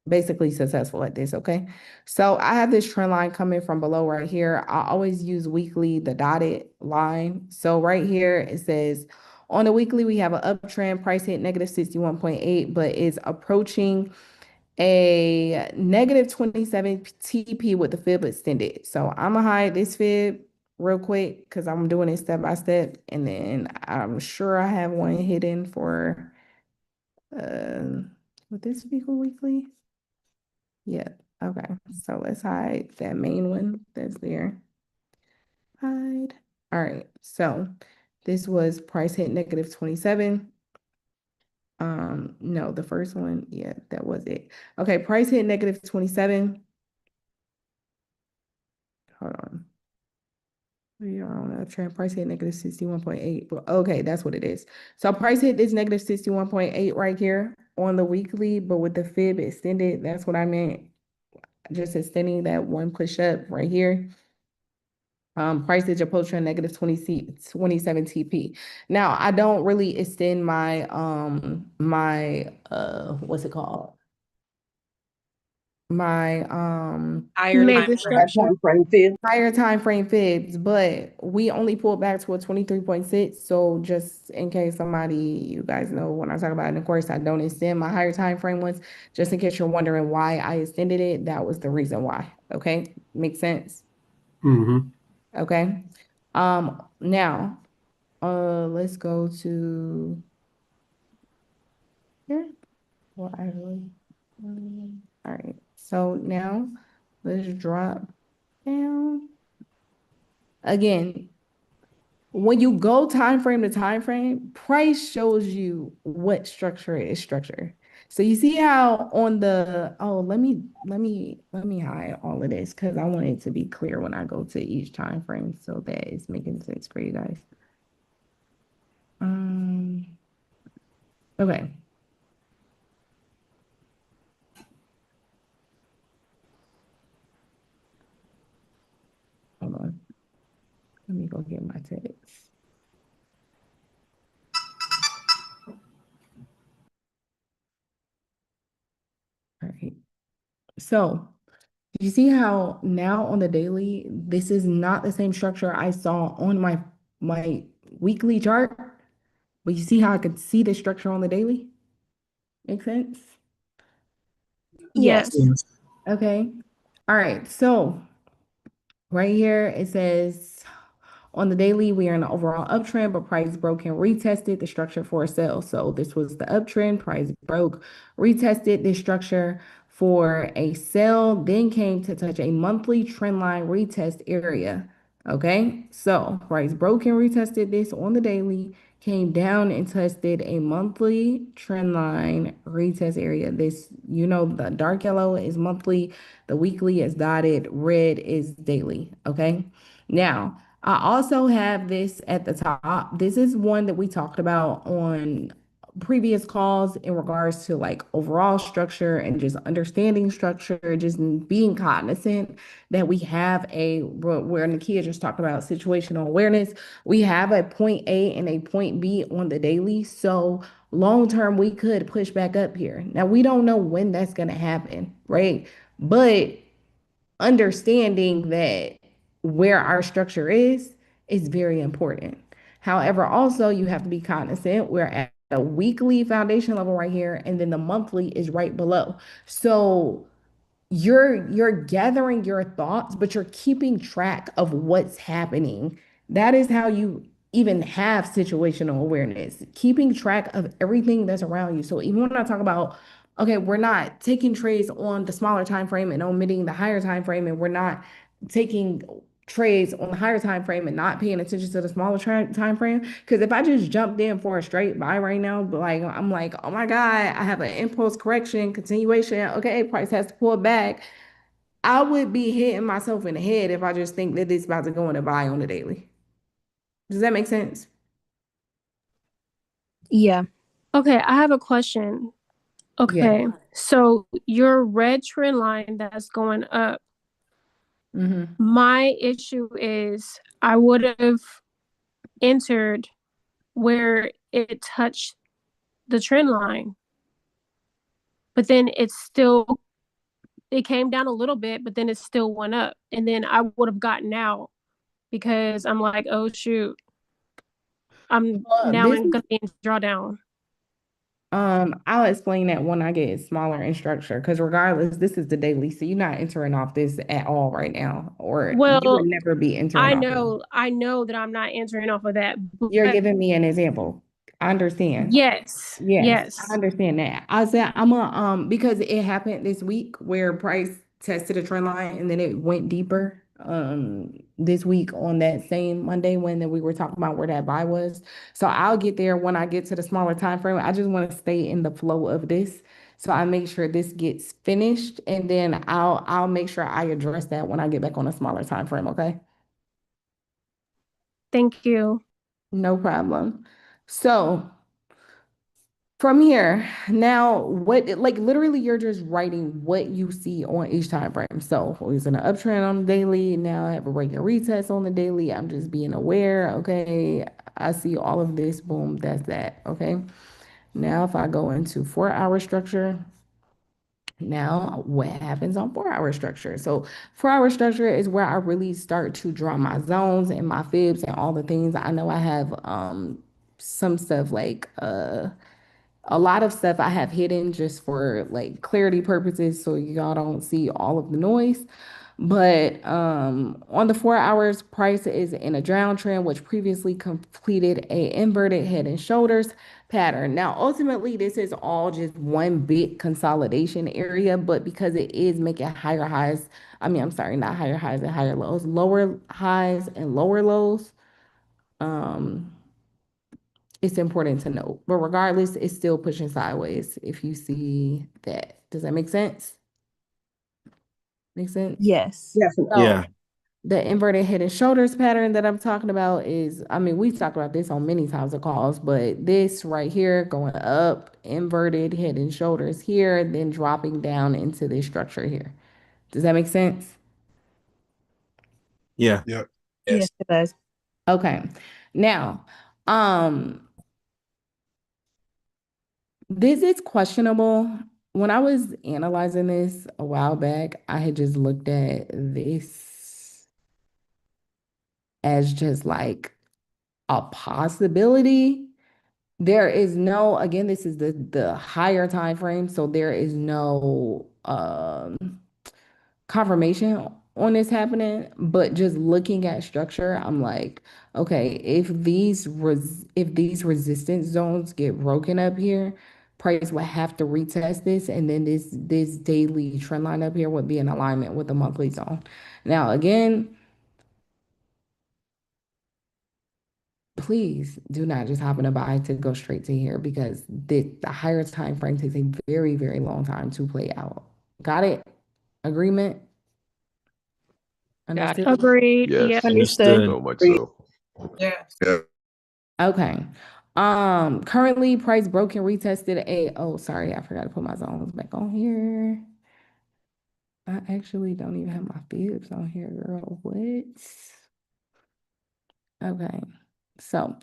basically successful at this, okay? So I have this trend line coming from below right here. I always use weekly, the dotted line. So right here, it says on the weekly, we have an uptrend, price hit negative 61.8, but it's approaching a negative 27 TP with the fib extended. So I'm gonna hide this fib real quick because I'm doing it step by step. And then I'm sure I have one hidden for, would this be for weekly? Yeah, okay. So let's hide that main one that's there. Hide. All right, so this was price hit negative 27. No, the first one, yeah, that was it. Okay, price hit negative 27. Hold on. We are on a trend. Price hit negative 61.8. But okay, that's what it is. So price hit is negative 61.8 right here on the weekly, but with the fib extended, that's what I meant. Just extending that one push up right here. Price is approaching negative 27 TP. Now, I don't really extend my what's it called? My Higher Make time the frame. structure. higher time frame fibs, but we only pulled back to a 23.6. So just in case somebody, you guys know when I talk about it, and of course I don't extend my higher time frame ones, just in case you're wondering why I extended it, that was the reason why. Okay, makes sense. Mm-hmm. Okay. Now, let's go to here. Well, I really, all right. So now let's drop down again. When you go time frame to time frame, price shows you what structure is structure. So you see how on the, oh, let me hide all of this because I want it to be clear when I go to each time frame so that it's making sense for you guys. Okay. Hold on. Let me go get my text. All right. So you see how now on the daily, this is not the same structure I saw on my weekly chart, but you see how I could see the structure on the daily? Make sense? Yes. Yes. Okay. All right. So right here it says on the daily, we are in an overall uptrend, but price broke and retested the structure for a sell. So this was the uptrend, price broke, retested this structure for a sell, then came to touch a monthly trend line retest area. Okay, so price broke and retested this on the daily, came down and tested a monthly trend line retest area. This, the dark yellow is monthly, the weekly is dotted, red is daily. Okay, now I also have this at the top. This is one that we talked about on previous calls in regards to like overall structure and just understanding structure, just being cognizant that we have where Nakia just talked about situational awareness. We have a point A and a point B on the daily. So long term, we could push back up here. Now, we don't know when that's going to happen, right? But understanding that where our structure is very important. However, also you have to be cognizant we're at a weekly foundation level right here, and then the monthly is right below. So you're gathering your thoughts, but you're keeping track of what's happening. That is how you even have situational awareness, keeping track of everything that's around you. So even when I talk about, okay, we're not taking trades on the smaller time frame and omitting the higher time frame, and we're not taking trades on the higher time frame and not paying attention to the smaller time frame. Because if I just jumped in for a straight buy right now, but like I'm like, oh my God, I have an impulse correction, continuation. Okay, price has to pull back. I would be hitting myself in the head if I just think that it's about to go in a buy on the daily. Does that make sense? Yeah. Okay, I have a question. Yeah. Okay, so your red trend line that's going up, my issue is I would have entered where it touched the trend line, but then it's still it came down a little bit, but then it still went up. And then I would have gotten out because I'm like, oh shoot, I'm now This I'm is gonna be in drawdown. I'll explain that when I get smaller in structure, because regardless, this is the daily, so you're not entering off this at all right now, or you would Well, never be entering off of it. I know that I'm not answering off of that, You're but giving me an example. I understand. yes, Yes, I yes. understand that. I said I'm a because it happened this week where price tested a trend line and then it went deeper. This week on that same Monday when we were talking about where that buy was. So I'll get there when I get to the smaller time frame. I just want to stay in the flow of this. So I make sure this gets finished and then I'll make sure I address that when I get back on a smaller time frame, okay? Thank you. No problem. So from here, now what like literally you're just writing what you see on each time frame. So we're using an uptrend on the daily. Now I have a regular retest on the daily. I'm just being aware. Okay. I see all of this. Boom, that's that. Okay. Now if I go into 4 hour structure, now what happens on 4 hour structure? So 4 hour structure is where I really start to draw my zones and my fibs and all the things. I know I have some stuff like a lot of stuff I have hidden just for like clarity purposes so y'all don't see all of the noise. But on the 4 hours, price is in a downtrend, which previously completed a inverted head and shoulders pattern. Now, ultimately, this is all just one big consolidation area, but because it is making higher highs, I mean, I'm sorry, not higher highs and higher lows, lower highs and lower lows. Um, it's important to note. But regardless, it's still pushing sideways if you see that. Does that make sense? Make sense? Yes. Definitely. So Yeah. the inverted head and shoulders pattern that I'm talking about is, I mean, we've talked about this on many times of calls, but this right here going up, inverted head and shoulders here, then dropping down into this structure here. Does that make sense? Yeah. Yep. Yes, it does. Okay. Now, um, this is questionable. When I was analyzing this a while back, I had just looked at this as just like a possibility. There is no, again, this is the higher time frame, so there is no confirmation on this happening, but just looking at structure, I'm like, okay, if these resistance zones get broken up here, price would have to retest this, and then this daily trend line up here would be in alignment with the monthly zone. Now, again, please do not just hop in a buy to go straight to here because the higher time frame takes a very, very long time to play out. Got it? Agreement? Got it. Understood? Agreed. Yeah. Yes. Understood. Understood. So much so. Yes. Yeah. Okay. Currently price broken retested a, oh, sorry, I forgot to put my zones back on here. I actually don't even have my fibs on here, girl. What? Okay. So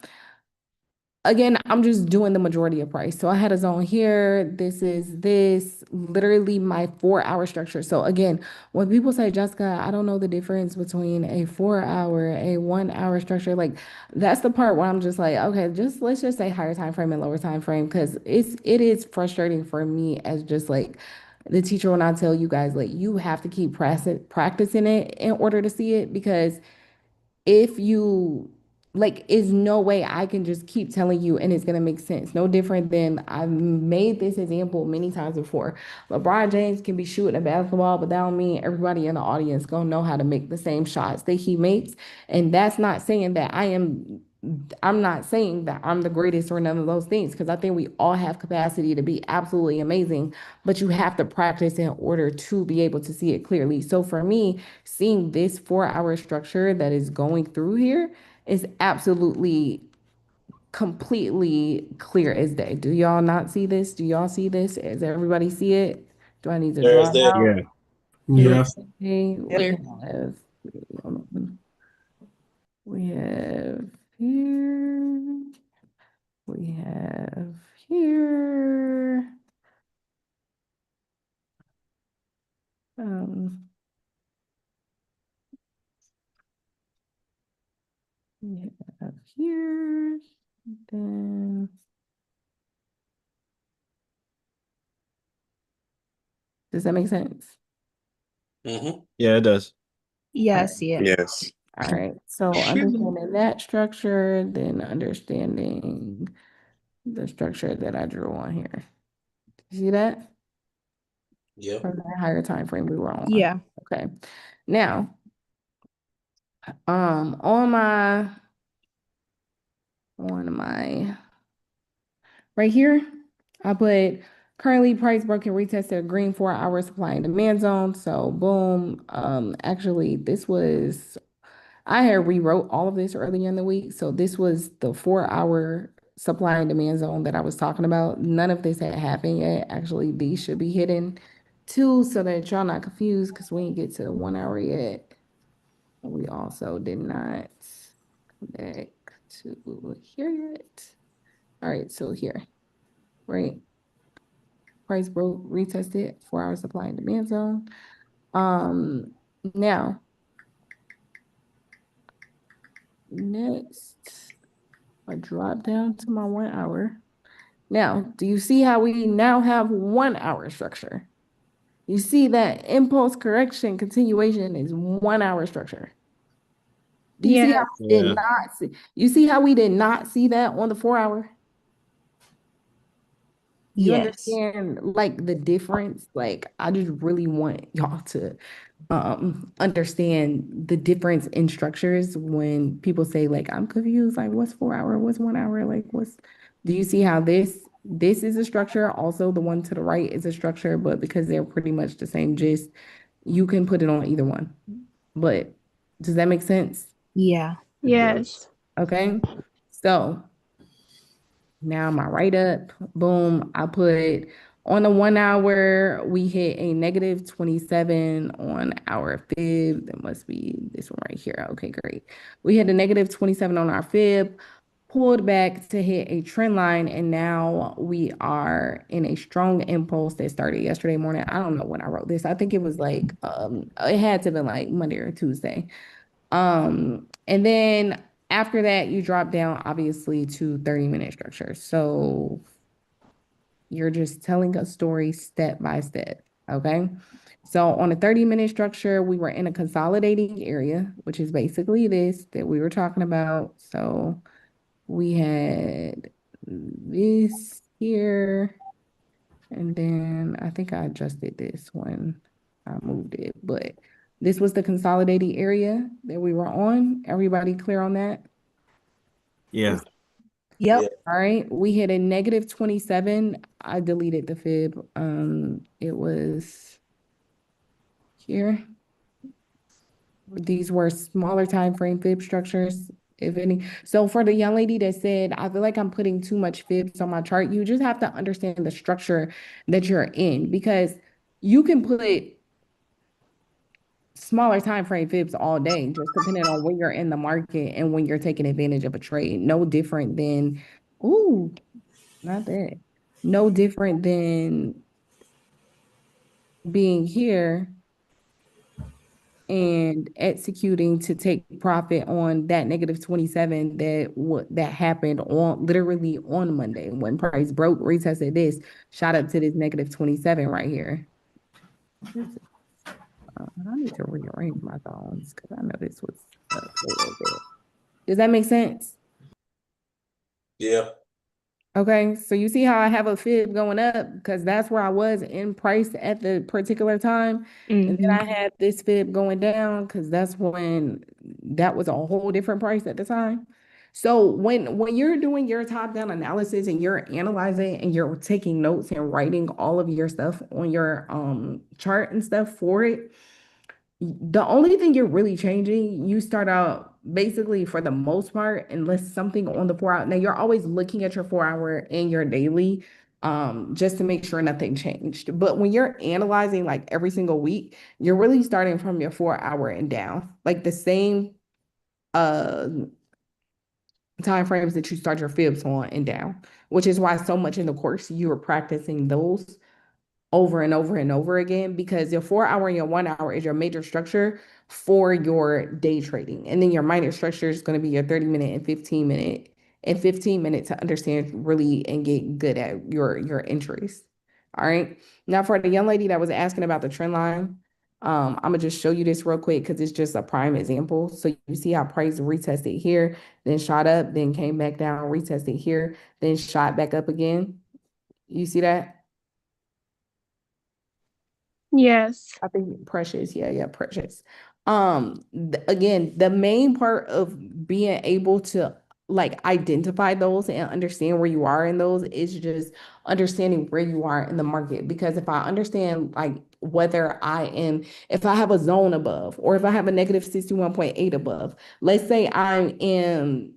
again, I'm just doing the majority of price. So I had a zone here. This is this, literally my 4 hour structure. So again, when people say, Jessica, I don't know the difference between a 4 hour, a 1 hour structure, like that's the part where I'm just like, okay, just let's just say higher time frame and lower time frame because it is frustrating for me as just like the teacher when I tell you guys like you have to keep practicing it in order to see it because if you like is no way I can just keep telling you and it's gonna make sense. No different than I've made this example many times before. LeBron James can be shooting a basketball, but that don't mean everybody in the audience gonna know how to make the same shots that he makes. And that's not saying that I'm not saying that I'm the greatest or none of those things because I think we all have capacity to be absolutely amazing, but you have to practice in order to be able to see it clearly. So for me, seeing this 4 hour structure that is going through here is absolutely completely clear as day. Do y'all not see this? Do y'all see this? Does everybody see it? Do I need to draw it out? Yeah. Yes. Okay, we Clear. have we have here. We have here. we have here, then does that make sense? Yeah, it does. Yes, yeah. Yes. All right, so understanding that structure, then understanding the structure that I drew on here. You see that? Yep. From the higher time frame we were on. Yeah. Okay. Now, on my right here, I put currently price broken retested a green 4-hour supply and demand zone. So boom. Actually, this was I had rewrote all of this earlier in the week. So this was the 4-hour supply and demand zone that I was talking about. None of this had happened yet. Actually, these should be hidden too, so that y'all not confused because we didn't get to the 1 hour yet. We also did not connect to here yet. All right, so here, right? Price broke, retested, 4-hour supply and demand zone. Now, next, I drop down to my 1 hour. Now, do you see how we now have 1 hour structure? You see that impulse correction continuation is 1 hour structure. Do you see how we did Yeah. not see? You see how we did not see that on the 4 hour? You Yes. understand like the difference? Like I just really want y'all to understand the difference in structures when people say like I'm confused, like what's 4 hour, what's 1 hour, like what's do you see how this is a structure? Also, the one to the right is a structure, but because they're pretty much the same gist, you can put it on either one. But does that make sense? Yeah. Yes. Okay. So now my write up, boom, I put on the 1 hour, we hit a negative 27 on our fib. That must be this one right here. Okay, great. We hit a negative 27 on our fib, pulled back to hit a trend line, and now we are in a strong impulse that started yesterday morning. I don't know when I wrote this. I think it was like it had to have been like Monday or Tuesday. And then after that, you drop down obviously to 30-minute structure. So you're just telling a story step by step. Okay. So on a 30-minute structure, we were in a consolidating area, which is basically this that we were talking about. So we had this here, and then I think I adjusted this when I moved it, but this was the consolidating area that we were on. Everybody clear on that? Yeah. Yep. All right, we hit a negative 27. I deleted the fib. It was here. These were smaller time frame fib structures, if any. So for the young lady that said, I feel like I'm putting too much fibs on my chart, you just have to understand the structure that you're in because you can put smaller time frame fibs all day, just depending on when you're in the market and when you're taking advantage of a trade. No different than, ooh, not that. No different than being here and executing to take profit on that negative 27 that happened on literally on Monday when price broke, retested this, shot up to this negative 27 right here. I need to rearrange my thoughts because I know this was up a little bit. Does that make sense? Yeah. Okay, so you see how I have a fib going up because that's where I was in price at the particular time. And then I had this fib going down because that's when that was a whole different price at the time. So when you're doing your top-down analysis and you're analyzing and you're taking notes and writing all of your stuff on your chart and stuff for it, the only thing you're really changing, you start out basically for the most part, unless something on the 4 hour. Now you're always looking at your 4 hour and your daily, just to make sure nothing changed. But when you're analyzing like every single week, you're really starting from your 4 hour and down, like the same uh time frames that you start your fibs on and down, which is why so much in the course you are practicing those over and over and over again, because your 4 hour and your 1 hour is your major structure for your day trading. And then your minor structure is going to be your 30-minute and 15 minute to understand really and get good at your entries. All right. Now for the young lady that was asking about the trend line, I'm gonna just show you this real quick because it's just a prime example. So you see how price retested here, then shot up, then came back down, retested here, then shot back up again. You see that? Yes. I think Precious. Yeah, Precious. Again, the main part of being able to like identify those and understand where you are in those is just understanding where you are in the market. Because if I understand like whether if I have a zone above or if I have a negative 61.8 above, let's say I'm in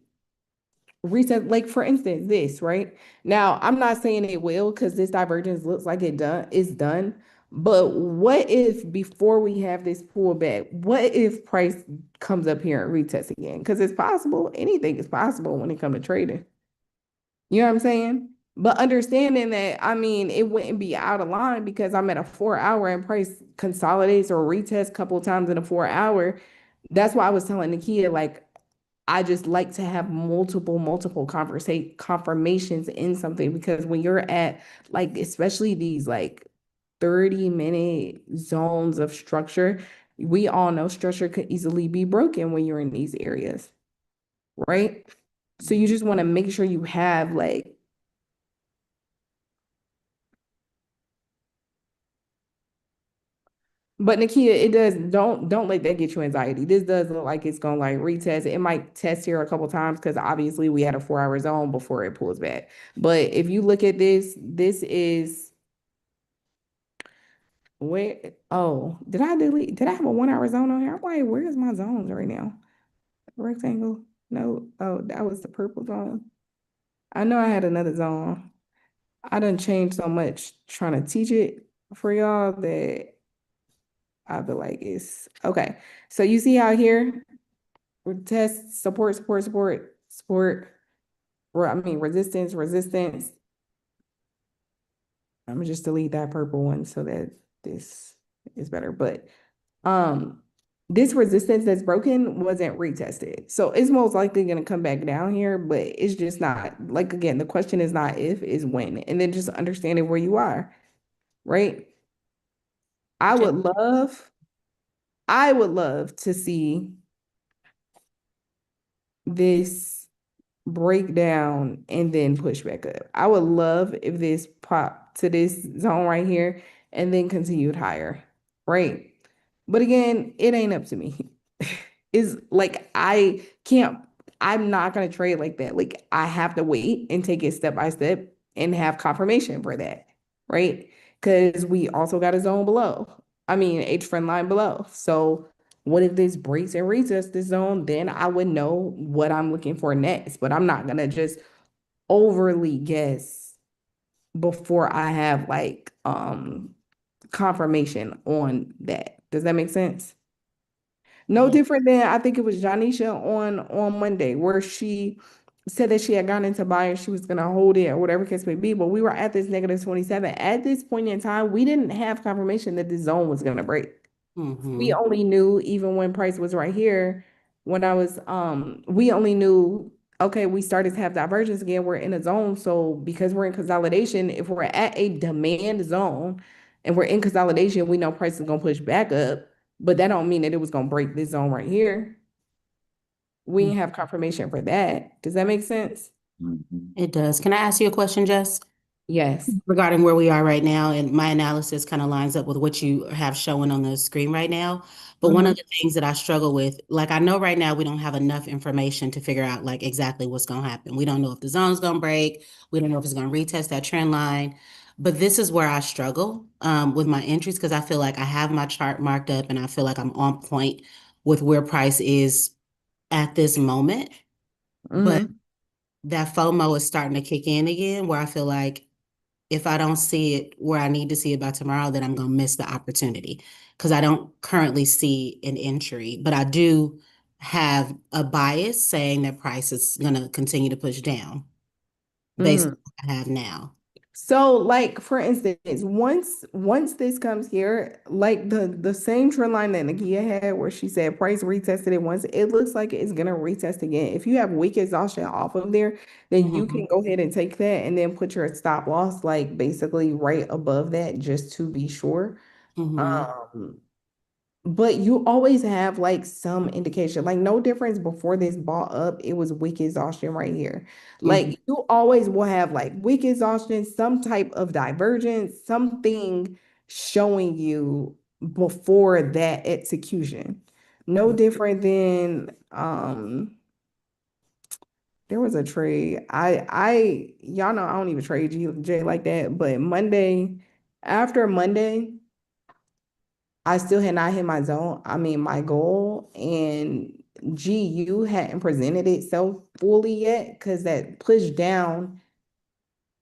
reset, like for instance, this, right? Now, I'm not saying it will because this divergence looks like it's done. But what if before we have this pullback, what if price comes up here and retests again? Because it's possible, anything is possible when it comes to trading. You know what I'm saying? But understanding that, I mean, it wouldn't be out of line because I'm at a 4 hour and price consolidates or retests a couple of times in a 4 hour. That's why I was telling Nakia, like, I just like to have multiple confirmations in something, because when you're at like, especially these like 30-minute zones of structure, we all know structure could easily be broken when you're in these areas, right? So you just want to make sure you have like, but Nakia, it does, don't let that get you anxiety. This does look like it's gonna like retest. It might test here a couple times because obviously we had a 4 hour zone before it pulls back. But if you look at this is where, oh, did I have a 1 hour zone on here? I'm like, where's my zones right now? Rectangle? No, oh, that was the purple zone. I know I had another zone. I done changed so much trying to teach it for y'all that I feel like it's okay. So you see how here test support, or I mean resistance. I'm gonna just delete that purple one so that this is better. But this resistance that's broken wasn't retested. So it's most likely gonna come back down here, but it's just not, like, again, the question is not if, is when. And then just understanding where you are, right? I would love to see this break down and then push back up. I would love if this popped to this zone right here and then continued higher, right? But again, it ain't up to me. Is like I'm not gonna trade like that. Like I have to wait and take it step by step and have confirmation for that, right? Because we also got a zone below. I mean, H friend line below. So what if this breaks and retests this zone? Then I would know what I'm looking for next. But I'm not gonna just overly guess before I have like confirmation on that. Does that make sense? No different than I think it was Janisha on Monday, where she said that she had gone into buy and she was gonna hold it or whatever case may be. But we were at this negative 27. At this point in time, we didn't have confirmation that the zone was gonna break. We only knew, even when price was right here, when I was we only knew, okay, we started to have divergence again. We're in a zone. So because we're in consolidation, if we're at a demand zone and we're in consolidation, we know price is gonna push back up, but that don't mean that it was gonna break this zone right here. We didn't have confirmation for that. Does that make sense? It does. Can I ask you a question, Jess? Yes. Regarding where we are right now, and my analysis kind of lines up with what you have showing on the screen right now. But one of the things that I struggle with, like I know right now we don't have enough information to figure out like exactly what's going to happen. We don't know if the zone's going to break. We don't know if it's going to retest that trend line. But this is where I struggle with my entries, because I feel like I have my chart marked up and I feel like I'm on point with where price is at this moment. But that FOMO is starting to kick in again, where I feel like if I don't see it where I need to see it by tomorrow, then I'm going to miss the opportunity, because I don't currently see an entry, but I do have a bias saying that price is going to continue to push down based on what I have now. So, like for instance, once this comes here, like the same trend line that Nakia had, where she said price retested it once, it looks like it's gonna retest again. If you have weak exhaustion off of there, then you can go ahead and take that and then put your stop loss like basically right above that just to be sure. Um, but you always have like some indication, like no difference before this ball up, it was weak exhaustion right here. Like you always will have like weak exhaustion, some type of divergence, something showing you before that execution. No different than there was a trade. I y'all know I don't even trade J like that, but after Monday, I still had not hit my zone. I mean, my goal, and GU hadn't presented itself fully yet because that push down,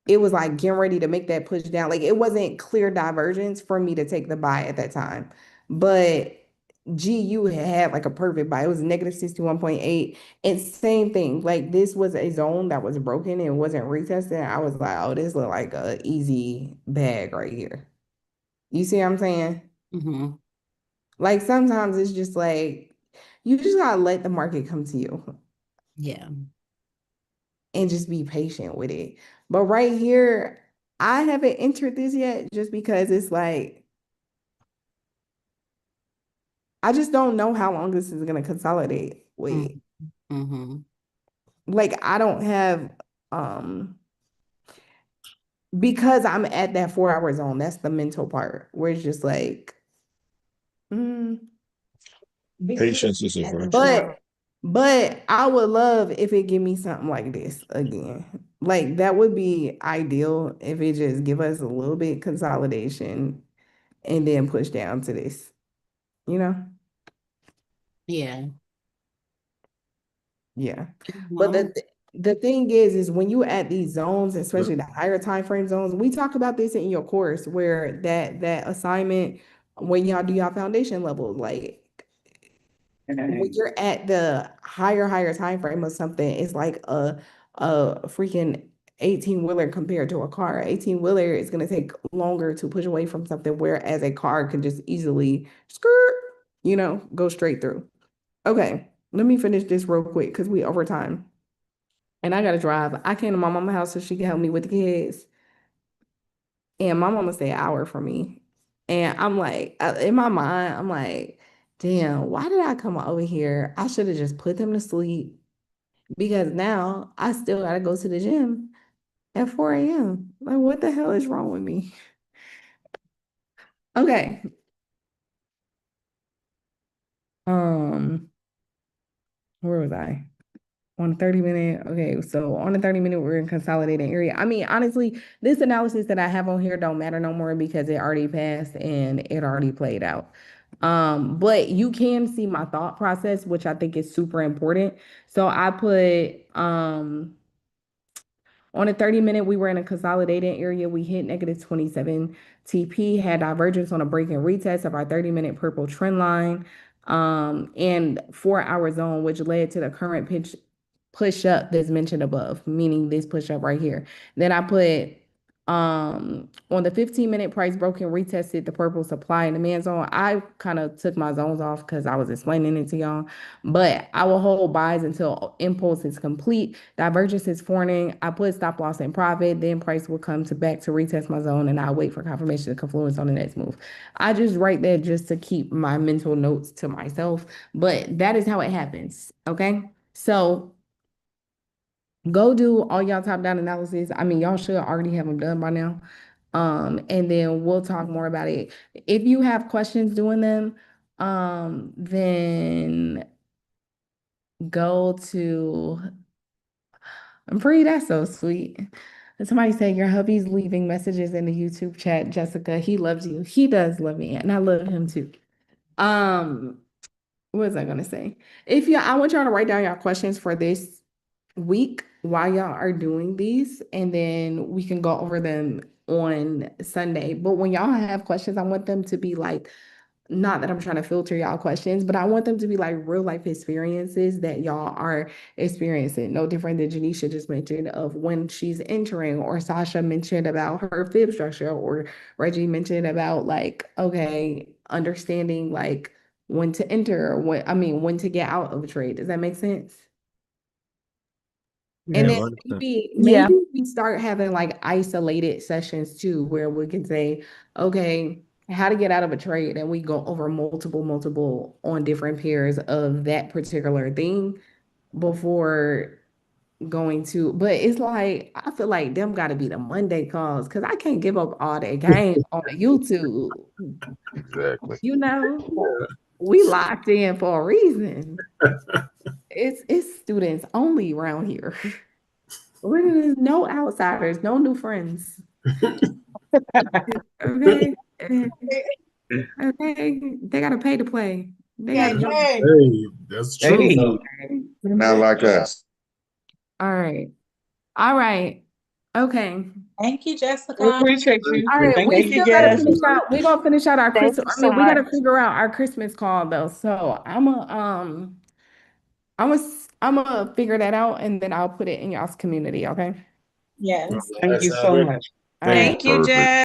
it was like getting ready to make that push down. Like it wasn't clear divergence for me to take the buy at that time. But GU had like a perfect buy. It was negative 61.8. And same thing, like this was a zone that was broken and wasn't retested. I was like, oh, this look like a easy bag right here. You see what I'm saying? Like sometimes it's just like you just gotta let the market come to you. Yeah. And just be patient with it. But right here, I haven't entered this yet just because it's like I just don't know how long this is gonna consolidate with. Like I don't have because I'm at that 4 hour zone, that's the mental part where it's just like mm, Patience is a virtue. but I would love if it give me something like this again. Like that would be ideal if it just give us a little bit consolidation and then push down to this, you know? Yeah. Yeah. But the thing is when you at these zones, especially the higher time frame zones, we talk about this in your course where that assignment when y'all do y'all foundation level, like when you're at the higher time frame of something, it's like a freaking 18-wheeler compared to a car. 18-wheeler is gonna take longer to push away from something, whereas a car can just easily skirt, go straight through. Okay, let me finish this real quick because we over time. And I gotta drive. I came to my mama's house so she can help me with the kids. And my mama stay an hour from me. And I'm like, in my mind, I'm like, damn, why did I come over here? I should have just put them to sleep because now I still gotta go to the gym at 4 a.m. Like, what the hell is wrong with me? Okay. Where was I? On 30-minute. Okay, so on the 30-minute, we're in consolidating area. I mean, honestly, this analysis that I have on here don't matter no more because it already passed and it already played out. But you can see my thought process, which I think is super important. So I put on a 30-minute, we were in a consolidated area. We hit negative 27 TP, had divergence on a break and retest of our 30-minute purple trend line, and 4 hour zone, which led to the current pitch push up that's mentioned above, meaning this push up right here. Then I put on the 15-minute price broken retested the purple supply and demand zone. I kind of took my zones off because I was explaining it to y'all, but I will hold buys until impulse is complete. Divergence is forming. I put stop loss in profit. Then price will come to back to retest my zone, and I'll wait for confirmation of confluence on the next move. I just write that just to keep my mental notes to myself, but that is how it happens. Okay, so go do all y'all top down analysis. I mean, y'all should already have them done by now. And then we'll talk more about it. If you have questions doing them, then go to I'm pretty that's so sweet. And somebody said your hubby's leaving messages in the YouTube chat, Jessica. He loves you. He does love me, and I love him too. Um, what was I gonna say? I want y'all to write down your questions for this week while y'all are doing these, and then we can go over them on Sunday. But when y'all have questions, I want them to be like not that I'm trying to filter y'all questions, but I want them to be like real life experiences that y'all are experiencing. No different than Janisha just mentioned of when she's entering, or Sasha mentioned about her fib structure, or Reggie mentioned about like, okay, understanding like when to enter, or when to get out of a trade. Does that make sense? And Yeah, then maybe Yeah. we start having like isolated sessions too, where we can say, okay, how to get out of a trade, and we go over multiple on different pairs of that particular thing before going to. But it's like I feel like them got to be the Monday calls because I can't give up all that game on the YouTube. exactly. You know, we locked in for a reason. It's students only around here. There's no outsiders, no new friends. Okay. Okay. They gotta pay to play. They gotta join. Hey, that's true. Hey, not like us. All right. All right. Okay. Thank you, We Jessica. appreciate you. All right. Thank We you, still gotta Jess. finish out. We're gonna finish out our Thank Christmas. you I so mean, we gotta much. figure out our Christmas call though. So I'm gonna figure that out and then I'll put it in y'all's community. Okay. Yes. Thank you so much. All right. Thank you, Jess.